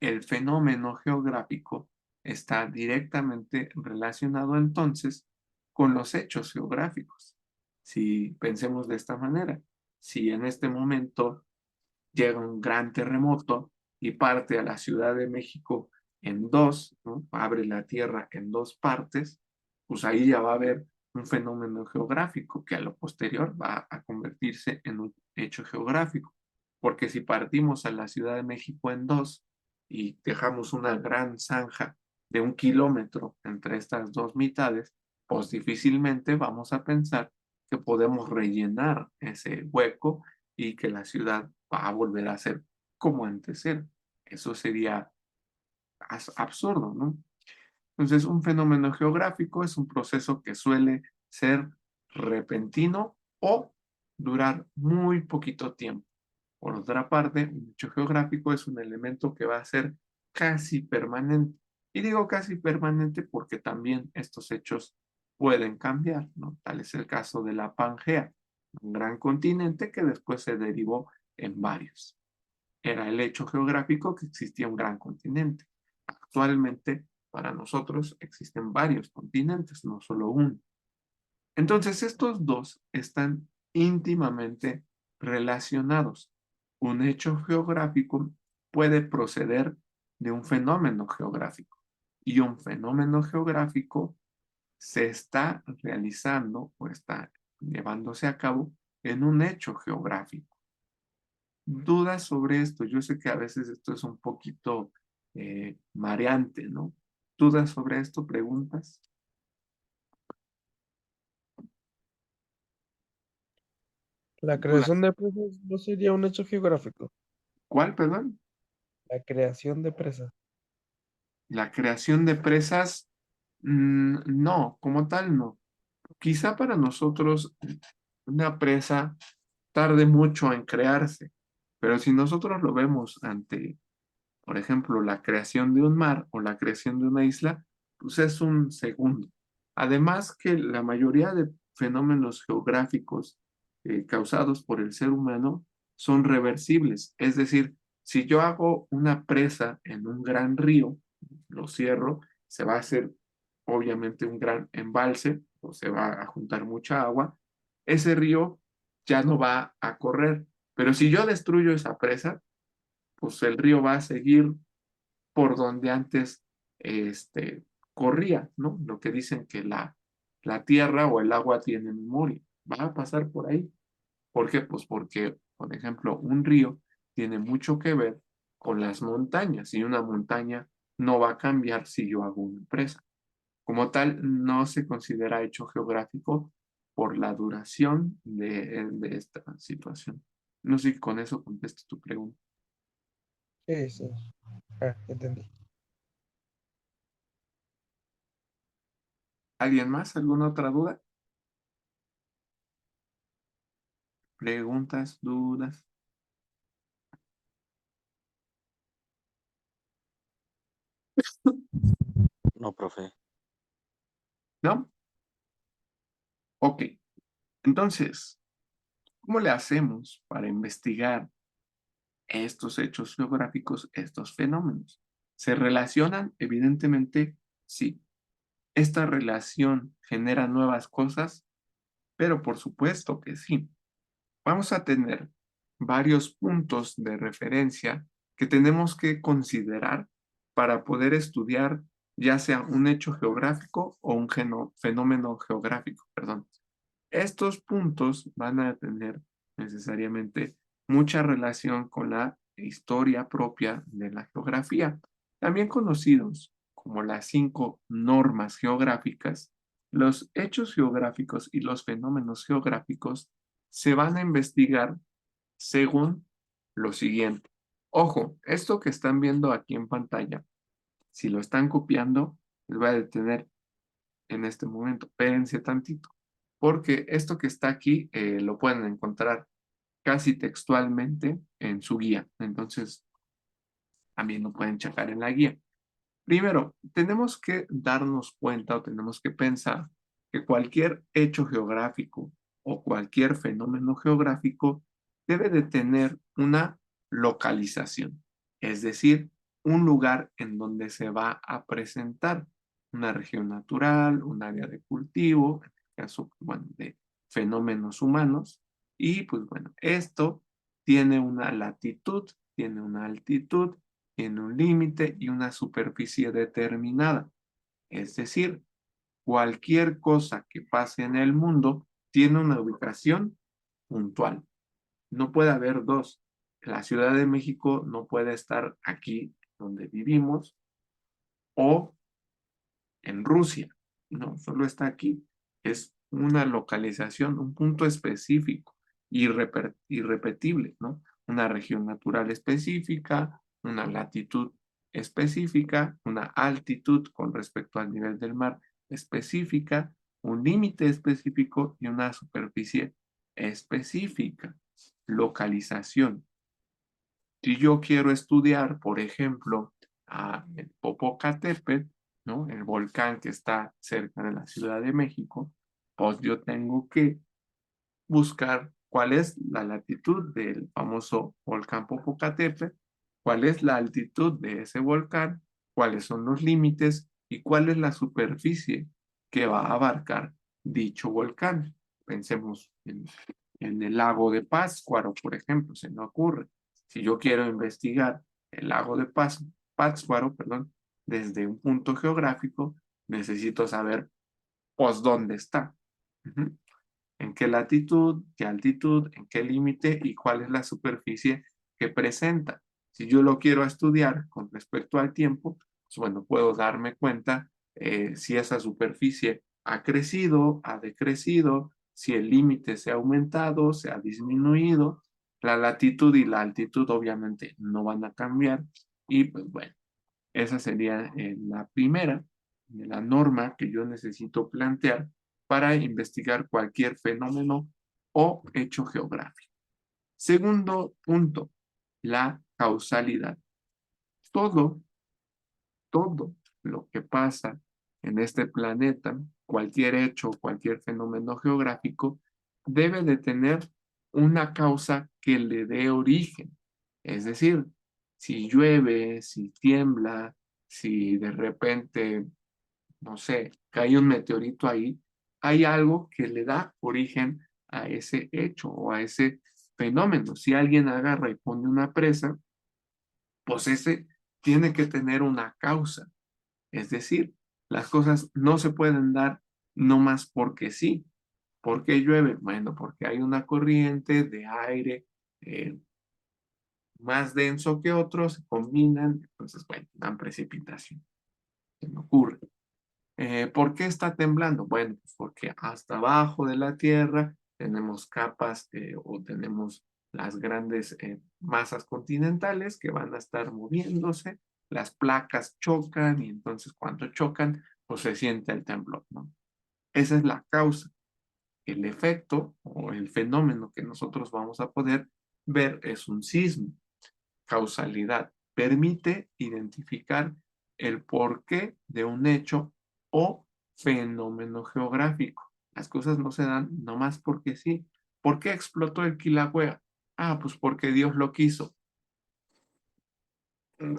El fenómeno geográfico está directamente relacionado entonces con los hechos geográficos. Si pensemos de esta manera, si en este momento llega un gran terremoto y parte a la Ciudad de México en dos, ¿no? Abre la tierra en dos partes, pues ahí ya va a haber un fenómeno geográfico que a lo posterior va a convertirse en un hecho geográfico. Porque si partimos a la Ciudad de México en dos y dejamos una gran zanja de 1 kilómetro entre estas dos mitades, pues difícilmente vamos a pensar que podemos rellenar ese hueco y que la ciudad va a volver a ser como antes era. Eso sería absurdo, ¿no? Entonces, un fenómeno geográfico es un proceso que suele ser repentino o durar muy poquito tiempo. Por otra parte, un hecho geográfico es un elemento que va a ser casi permanente. Y digo casi permanente porque también estos hechos pueden cambiar, ¿no? Tal es el caso de la Pangea, un gran continente que después se derivó en varios. Era el hecho geográfico que existía un gran continente. Actualmente, para nosotros, existen varios continentes, no solo uno. Entonces, estos dos están íntimamente relacionados. Un hecho geográfico puede proceder de un fenómeno geográfico y un fenómeno geográfico se está realizando o está llevándose a cabo en un hecho geográfico. ¿Dudas sobre esto? Yo sé que a veces esto es un poquito mareante, ¿no? ¿Dudas sobre esto? ¿Preguntas?
La
¿Dudas?
creación de presas no sería un hecho geográfico.
¿Cuál, perdón?
La creación de presas.
La creación de presas, no, como tal no. Quizá para nosotros una presa tarde mucho en crearse, pero si nosotros lo vemos ante, por ejemplo, la creación de un mar o la creación de una isla, pues es un segundo. Además que la mayoría de fenómenos geográficos causados por el ser humano son reversibles. Es decir, si yo hago una presa en un gran río, lo cierro, se va a hacer obviamente un gran embalse o se va a juntar mucha agua, ese río ya no va a correr. Pero si yo destruyo esa presa, pues el río va a seguir por donde antes corría, ¿no? Lo que dicen que la tierra o el agua tiene memoria, va a pasar por ahí. ¿Por qué? Pues porque, por ejemplo, un río tiene mucho que ver con las montañas y una montaña no va a cambiar si yo hago una presa. Como tal, no se considera hecho geográfico por la duración de esta situación. No sé si con eso contesto tu pregunta.
Sí, sí. Ah, entendí.
¿Alguien más? ¿Alguna otra duda? ¿Preguntas? ¿Dudas?
No, profe.
¿No? Ok. Entonces, ¿cómo le hacemos para investigar estos hechos geográficos, estos fenómenos? ¿Se relacionan? Evidentemente, sí. ¿Esta relación genera nuevas cosas? Pero por supuesto que sí. Vamos a tener varios puntos de referencia que tenemos que considerar para poder estudiar ya sea un hecho geográfico o un fenómeno geográfico, perdón. Estos puntos van a tener necesariamente mucha relación con la historia propia de la geografía, también conocidos como las 5 normas geográficas. Los hechos geográficos y los fenómenos geográficos se van a investigar según lo siguiente. Ojo, esto que están viendo aquí en pantalla, si lo están copiando, les voy a detener en este momento. Espérense tantito, porque esto que está aquí lo pueden encontrar casi textualmente en su guía. Entonces, también lo pueden checar en la guía. Primero, tenemos que darnos cuenta o tenemos que pensar que cualquier hecho geográfico o cualquier fenómeno geográfico debe de tener una localización, es decir, un lugar en donde se va a presentar una región natural, un área de cultivo, en el caso, bueno, de fenómenos humanos, y pues bueno, esto tiene una latitud, tiene una altitud, tiene un límite y una superficie determinada. Es decir, cualquier cosa que pase en el mundo tiene una ubicación puntual. No puede haber dos. La Ciudad de México no puede estar aquí donde vivimos o en Rusia. No, solo está aquí. Es una localización, un punto específico, irrepetible, ¿no? Una región natural específica, una latitud específica, una altitud con respecto al nivel del mar específica, un límite específico y una superficie específica. Localización. Si yo quiero estudiar, por ejemplo, el Popocatépetl, ¿no? El volcán que está cerca de la Ciudad de México, pues yo tengo que buscar cuál es la latitud del famoso volcán Popocatépetl, cuál es la altitud de ese volcán, cuáles son los límites y cuál es la superficie que va a abarcar dicho volcán. Pensemos en el lago de Pátzcuaro, por ejemplo, se me ocurre. Si yo quiero investigar el lago de Pátzcuaro, perdón, desde un punto geográfico, necesito saber, pues, dónde está. Ujú. En qué latitud, qué altitud, en qué límite y cuál es la superficie que presenta. Si yo lo quiero estudiar con respecto al tiempo, pues bueno, puedo darme cuenta si esa superficie ha crecido, ha decrecido, si el límite se ha aumentado, se ha disminuido. La latitud y la altitud obviamente no van a cambiar y pues bueno, esa sería la primera, la norma que yo necesito plantear para investigar cualquier fenómeno o hecho geográfico. Segundo punto, la causalidad. Todo, todo lo que pasa en este planeta, cualquier hecho, cualquier fenómeno geográfico, debe de tener una causa que le dé origen. Es decir, si llueve, si tiembla, si de repente, no sé, cae un meteorito ahí, hay algo que le da origen a ese hecho o a ese fenómeno. Si alguien agarra y pone una presa, pues ese tiene que tener una causa. Es decir, las cosas no se pueden dar no más porque sí. ¿Por qué llueve? Bueno, porque hay una corriente de aire más denso que otros, se combinan, entonces, bueno, dan precipitación. ¿Qué me ocurre? ¿Por qué está temblando? Bueno, pues porque hasta abajo de la Tierra tenemos capas o tenemos las grandes masas continentales que van a estar moviéndose, las placas chocan y entonces cuando chocan, pues se siente el temblor, ¿no? Esa es la causa. El efecto o el fenómeno que nosotros vamos a poder ver es un sismo. Causalidad. Permite identificar el porqué de un hecho o fenómeno geográfico. Las cosas no se dan nomás porque sí. ¿Por qué explotó el Kilauea? Ah, pues porque Dios lo quiso.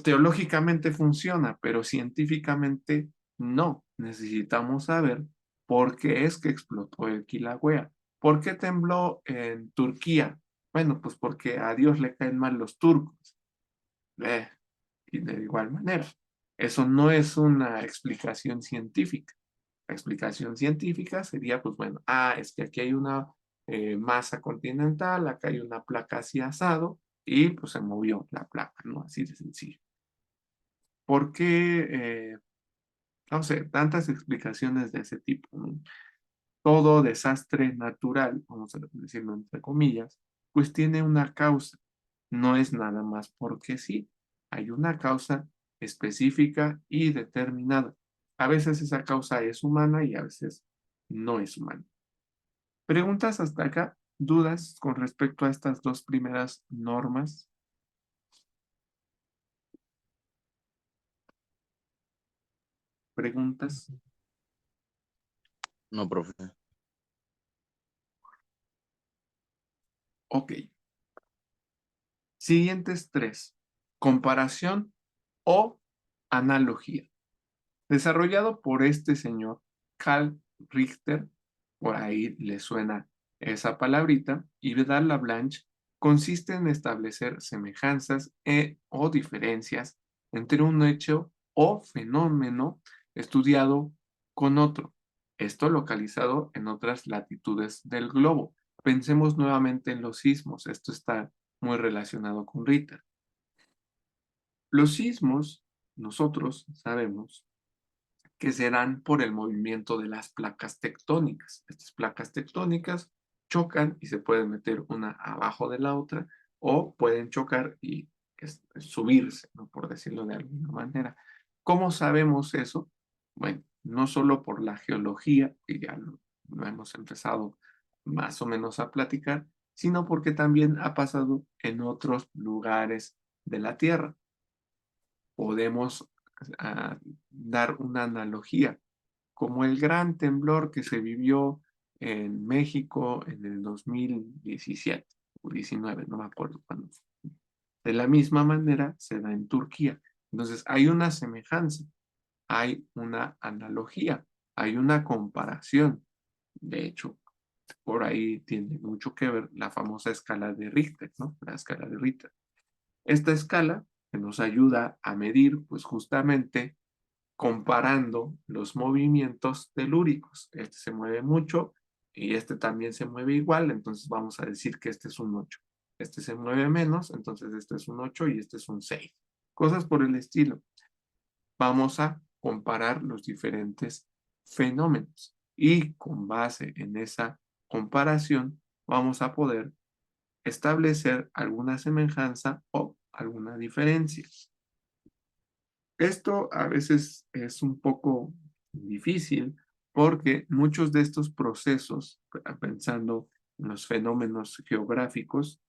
Teológicamente funciona, pero científicamente no. Necesitamos saber por qué es que explotó el Kilauea. ¿Por qué tembló en Turquía? Bueno, pues porque a Dios le caen mal los turcos. Y de igual manera, eso no es una explicación científica. La explicación científica sería, pues bueno, es que aquí hay una masa continental, acá hay una placa así asado, y pues se movió la placa, ¿no? Así de sencillo. ¿Por qué, no sé, tantas explicaciones de ese tipo, ¿no? Todo desastre natural, vamos a decirlo entre comillas, pues tiene una causa. No es nada más porque sí. Hay una causa específica y determinada. A veces esa causa es humana y a veces no es humana. ¿Preguntas hasta acá? ¿Dudas con respecto a estas dos primeras normas? ¿Preguntas?
No, profe.
Ok. Siguientes tres. Comparación o analogía. Desarrollado por este señor Carl Richter, por ahí le suena esa palabrita, y Vidal-Lablanche, consiste en establecer semejanzas o diferencias entre un hecho o fenómeno estudiado con otro, esto localizado en otras latitudes del globo. Pensemos nuevamente en los sismos, esto está muy relacionado con Ritter. Los sismos, nosotros sabemos que se dan por el movimiento de las placas tectónicas. Estas placas tectónicas chocan y se pueden meter una abajo de la otra o pueden chocar y subirse, ¿no? Por decirlo de alguna manera. ¿Cómo sabemos eso? Bueno, no solo por la geología, que ya lo hemos empezado más o menos a platicar, sino porque también ha pasado en otros lugares de la Tierra. Podemos dar una analogía, como el gran temblor que se vivió en México en el 2017 o 19, no me acuerdo cuándo fue. De la misma manera se da en Turquía. Entonces hay una semejanza, hay una analogía, hay una comparación. De hecho, Por ahí tiene mucho que ver la famosa escala de Richter, ¿no? La escala de Richter. Esta escala que nos ayuda a medir, pues justamente comparando los movimientos telúricos. Este se mueve mucho y este también se mueve igual, entonces vamos a decir que este es un 8. Este se mueve menos, entonces este es un 8 y este es un 6. Cosas por el estilo. Vamos a comparar los diferentes fenómenos y con base en esa comparación vamos a poder establecer alguna semejanza o alguna diferencia. Esto a veces es un poco difícil porque muchos de estos procesos, pensando en los fenómenos geográficos,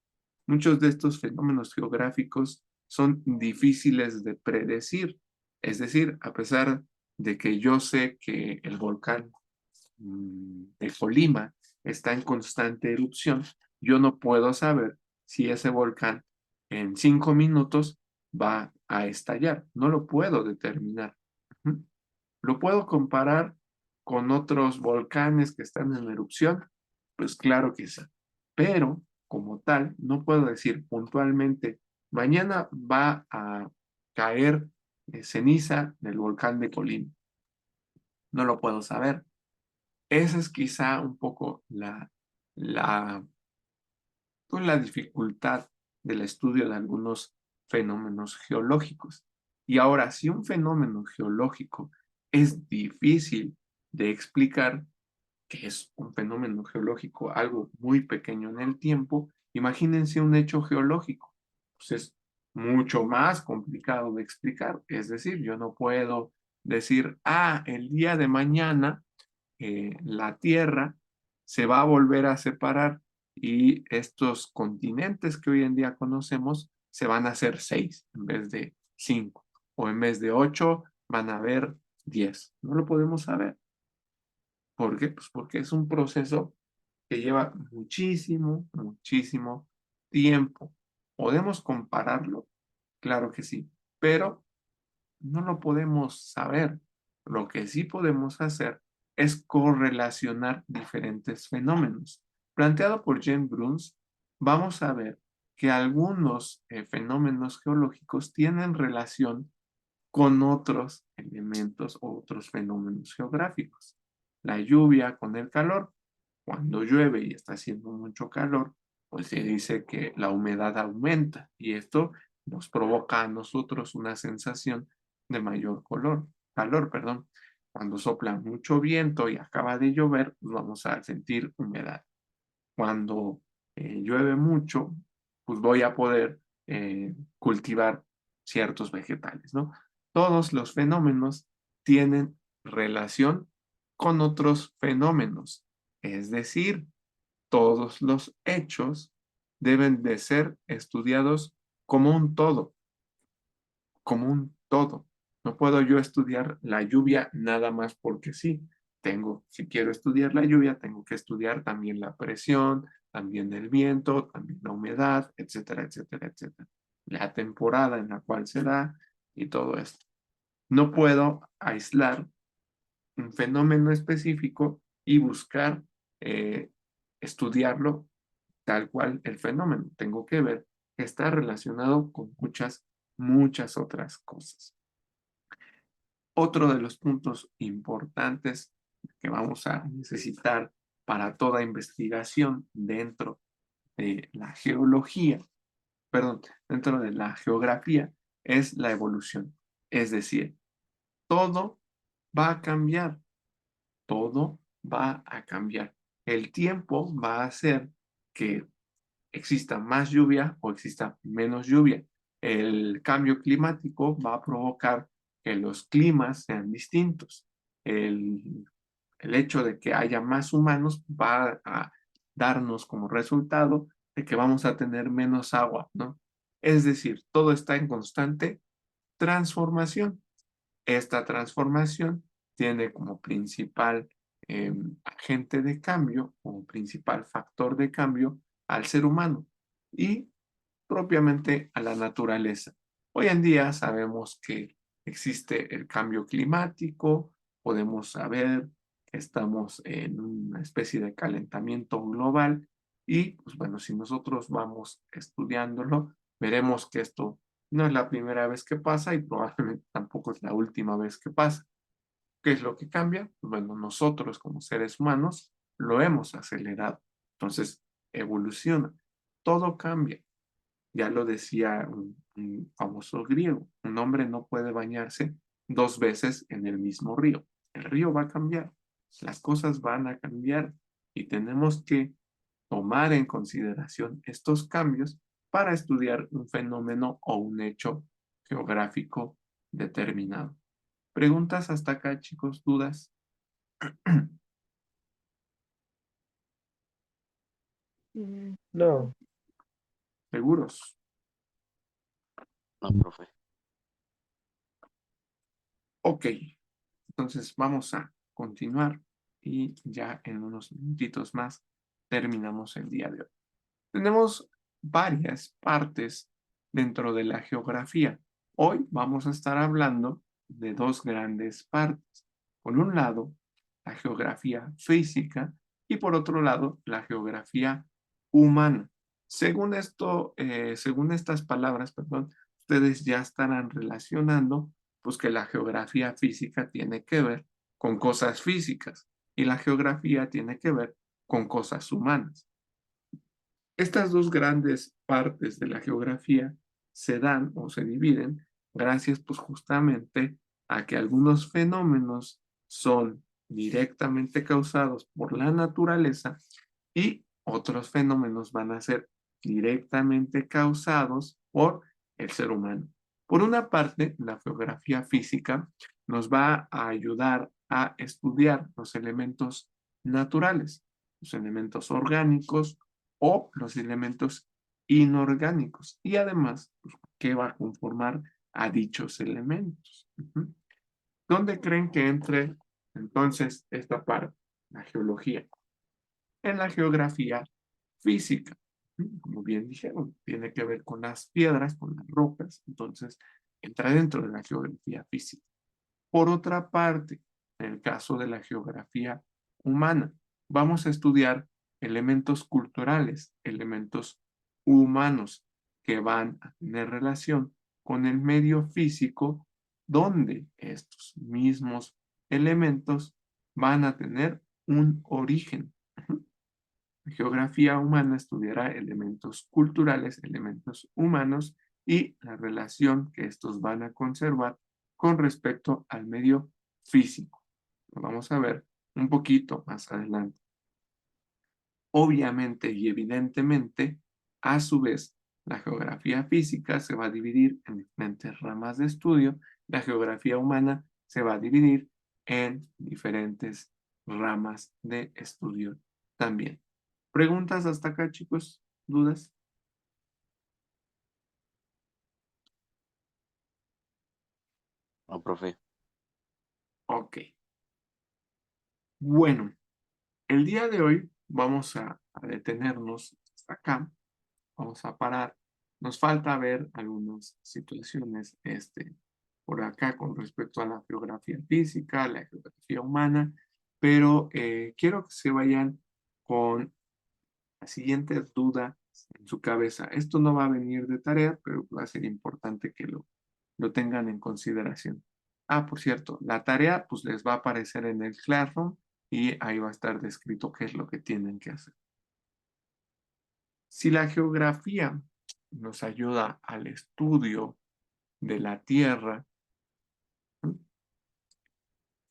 muchos de estos fenómenos geográficos son difíciles de predecir. Es decir, a pesar de que yo sé que el volcán de Colima está en constante erupción, yo no puedo saber si ese volcán en 5 minutos va a estallar. No lo puedo determinar. ¿Lo puedo comparar con otros volcanes que están en erupción? Pues claro que sí. Pero como tal, no puedo decir puntualmente, mañana va a caer ceniza del volcán de Colima. No lo puedo saber. Esa es quizá un poco la dificultad del estudio de algunos fenómenos geológicos. Y ahora, si un fenómeno geológico es difícil de explicar, que es un fenómeno geológico, algo muy pequeño en el tiempo, imagínense un hecho geológico. Pues es mucho más complicado de explicar. Es decir, yo no puedo decir, el día de mañana la Tierra se va a volver a separar y estos continentes que hoy en día conocemos se van a hacer 6 en vez de 5 o en vez de 8 van a haber 10. No lo podemos saber. ¿Por qué? Pues porque es un proceso que lleva muchísimo, muchísimo tiempo. ¿Podemos compararlo? Claro que sí, pero no lo podemos saber. Lo que sí podemos hacer es correlacionar diferentes fenómenos. Planteado por James Bruns, vamos a ver que algunos fenómenos geológicos tienen relación con otros elementos o otros fenómenos geográficos. La lluvia con el calor. Cuando llueve y está haciendo mucho calor, pues se dice que la humedad aumenta y esto nos provoca a nosotros una sensación de mayor calor, perdón. Cuando sopla mucho viento y acaba de llover, pues vamos a sentir humedad. Cuando llueve mucho, pues voy a poder cultivar ciertos vegetales, ¿no? Todos los fenómenos tienen relación con otros fenómenos, es decir, todos los hechos deben de ser estudiados como un todo, como un todo. No puedo yo estudiar la lluvia nada más porque sí. Si quiero estudiar la lluvia, tengo que estudiar también la presión, también el viento, también la humedad, etcétera, etcétera, etcétera. La temporada en la cual se da y todo esto. No puedo aislar un fenómeno específico y buscar estudiarlo tal cual el fenómeno. Tengo que ver que está relacionado con muchas, muchas otras cosas. Otro de los puntos importantes que vamos a necesitar para toda investigación dentro de la geología, perdón, dentro de la geografía, es la evolución. Es decir, todo va a cambiar, todo va a cambiar. El tiempo va a hacer que exista más lluvia o exista menos lluvia. El cambio climático va a provocar que los climas sean distintos. El hecho de que haya más humanos va a darnos como resultado de que vamos a tener menos agua, ¿no? Es decir, todo está en constante transformación. Esta transformación tiene como principal agente de cambio, como principal factor de cambio al ser humano y propiamente a la naturaleza. Hoy en día sabemos que existe el cambio climático, podemos saber estamos en una especie de calentamiento global y, pues bueno, si nosotros vamos estudiándolo, veremos que esto no es la primera vez que pasa y probablemente tampoco es la última vez que pasa. ¿Qué es lo que cambia? Pues bueno, nosotros como seres humanos lo hemos acelerado. Entonces, evoluciona. Todo cambia. Ya lo decía un famoso griego, un hombre no puede bañarse dos veces en el mismo río. El río va a cambiar, las cosas van a cambiar y tenemos que tomar en consideración estos cambios para estudiar un fenómeno o un hecho geográfico determinado. ¿Preguntas hasta acá, chicos? ¿Dudas?
No,
¿Seguros?
No, profe.
Ok, entonces vamos a continuar y ya en unos minutitos más terminamos el día de hoy. Tenemos varias partes dentro de la geografía. Hoy vamos a estar hablando de dos grandes partes. Por un lado, la geografía física y por otro lado, la geografía humana. Según esto, según estas palabras, perdón, ustedes ya estarán relacionando pues que la geografía física tiene que ver con cosas físicas y la geografía tiene que ver con cosas humanas. Estas dos grandes partes de la geografía se dan o se dividen gracias pues justamente a que algunos fenómenos son directamente causados por la naturaleza y otros fenómenos van a ser directamente causados por el ser humano. Por una parte, la geografía física nos va a ayudar a estudiar los elementos naturales, los elementos orgánicos o los elementos inorgánicos y además, pues, ¿qué va a conformar a dichos elementos? ¿Dónde creen que entre entonces esta parte, la geología? En la geografía física. Como bien dijeron, tiene que ver con las piedras, con las rocas, entonces entra dentro de la geografía física. Por otra parte, en el caso de la geografía humana, vamos a estudiar elementos culturales, elementos humanos que van a tener relación con el medio físico, donde estos mismos elementos van a tener un origen. La geografía humana estudiará elementos culturales, elementos humanos y la relación que estos van a conservar con respecto al medio físico. Lo vamos a ver un poquito más adelante. Obviamente y evidentemente, a su vez, la geografía física se va a dividir en diferentes ramas de estudio. La geografía humana se va a dividir en diferentes ramas de estudio también. ¿Preguntas hasta acá, chicos? ¿Dudas?
No, profe.
Ok. Bueno, el día de hoy vamos a detenernos hasta acá. Vamos a parar. Nos falta ver algunas situaciones por acá con respecto a la geografía física, la geografía humana, pero quiero que se vayan con la siguiente duda en su cabeza. Esto no va a venir de tarea, pero va a ser importante que lo tengan en consideración. Ah, por cierto, la tarea pues les va a aparecer en el Classroom y ahí va a estar descrito qué es lo que tienen que hacer. Si la geografía nos ayuda al estudio de la Tierra, ¿no?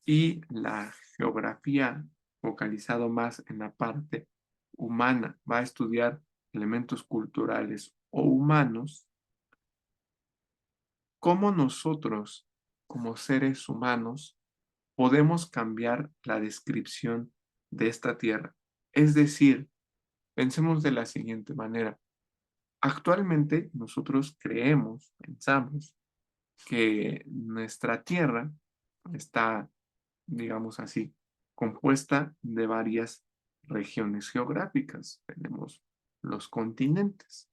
Y la geografía focalizado más en la parte humana va a estudiar elementos culturales o humanos, ¿cómo nosotros como seres humanos podemos cambiar la descripción de esta Tierra? Es decir, pensemos de la siguiente manera. Actualmente nosotros pensamos que nuestra Tierra está, digamos así, compuesta de varias regiones geográficas. Tenemos los continentes.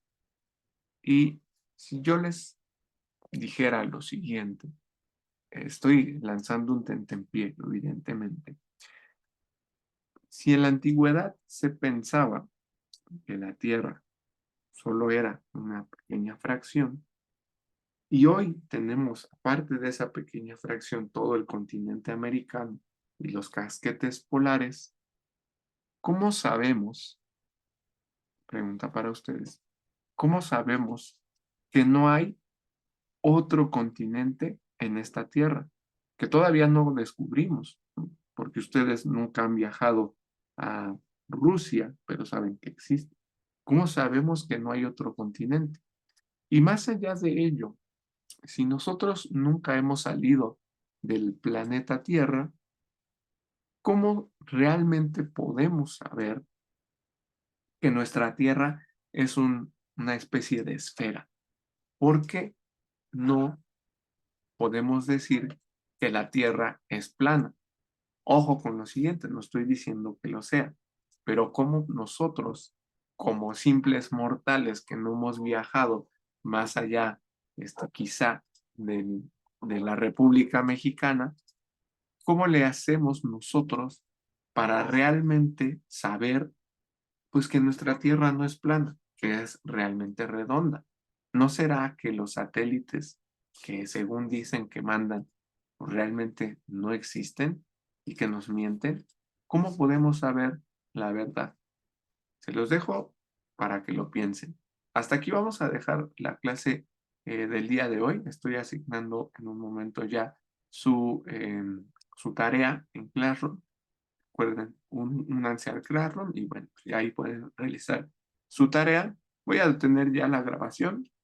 Y si yo les dijera lo siguiente, estoy lanzando un tentempié, evidentemente. Si en la antigüedad se pensaba que la Tierra solo era una pequeña fracción, y hoy tenemos, aparte de esa pequeña fracción, todo el continente americano y los casquetes polares, ¿cómo sabemos, pregunta para ustedes, cómo sabemos que no hay otro continente en esta Tierra, que todavía no descubrimos, ¿no? Porque ustedes nunca han viajado a Rusia, pero saben que existe? ¿Cómo sabemos que no hay otro continente? Y más allá de ello, si nosotros nunca hemos salido del planeta Tierra, ¿cómo realmente podemos saber que nuestra Tierra es una especie de esfera? ¿Por qué no podemos decir que la Tierra es plana? Ojo con lo siguiente, no estoy diciendo que lo sea, pero como nosotros, como simples mortales que no hemos viajado más allá, quizá de la República Mexicana, ¿cómo le hacemos nosotros para realmente saber, pues, que nuestra Tierra no es plana, que es realmente redonda? ¿No será que los satélites que según dicen que mandan, pues, realmente no existen y que nos mienten? ¿Cómo podemos saber la verdad? Se los dejo para que lo piensen. Hasta aquí vamos a dejar la clase del día de hoy. Estoy asignando en un momento ya su tarea en Classroom. Recuerden, únanse al Classroom y bueno, pues, ahí pueden realizar su tarea. Voy a detener ya la grabación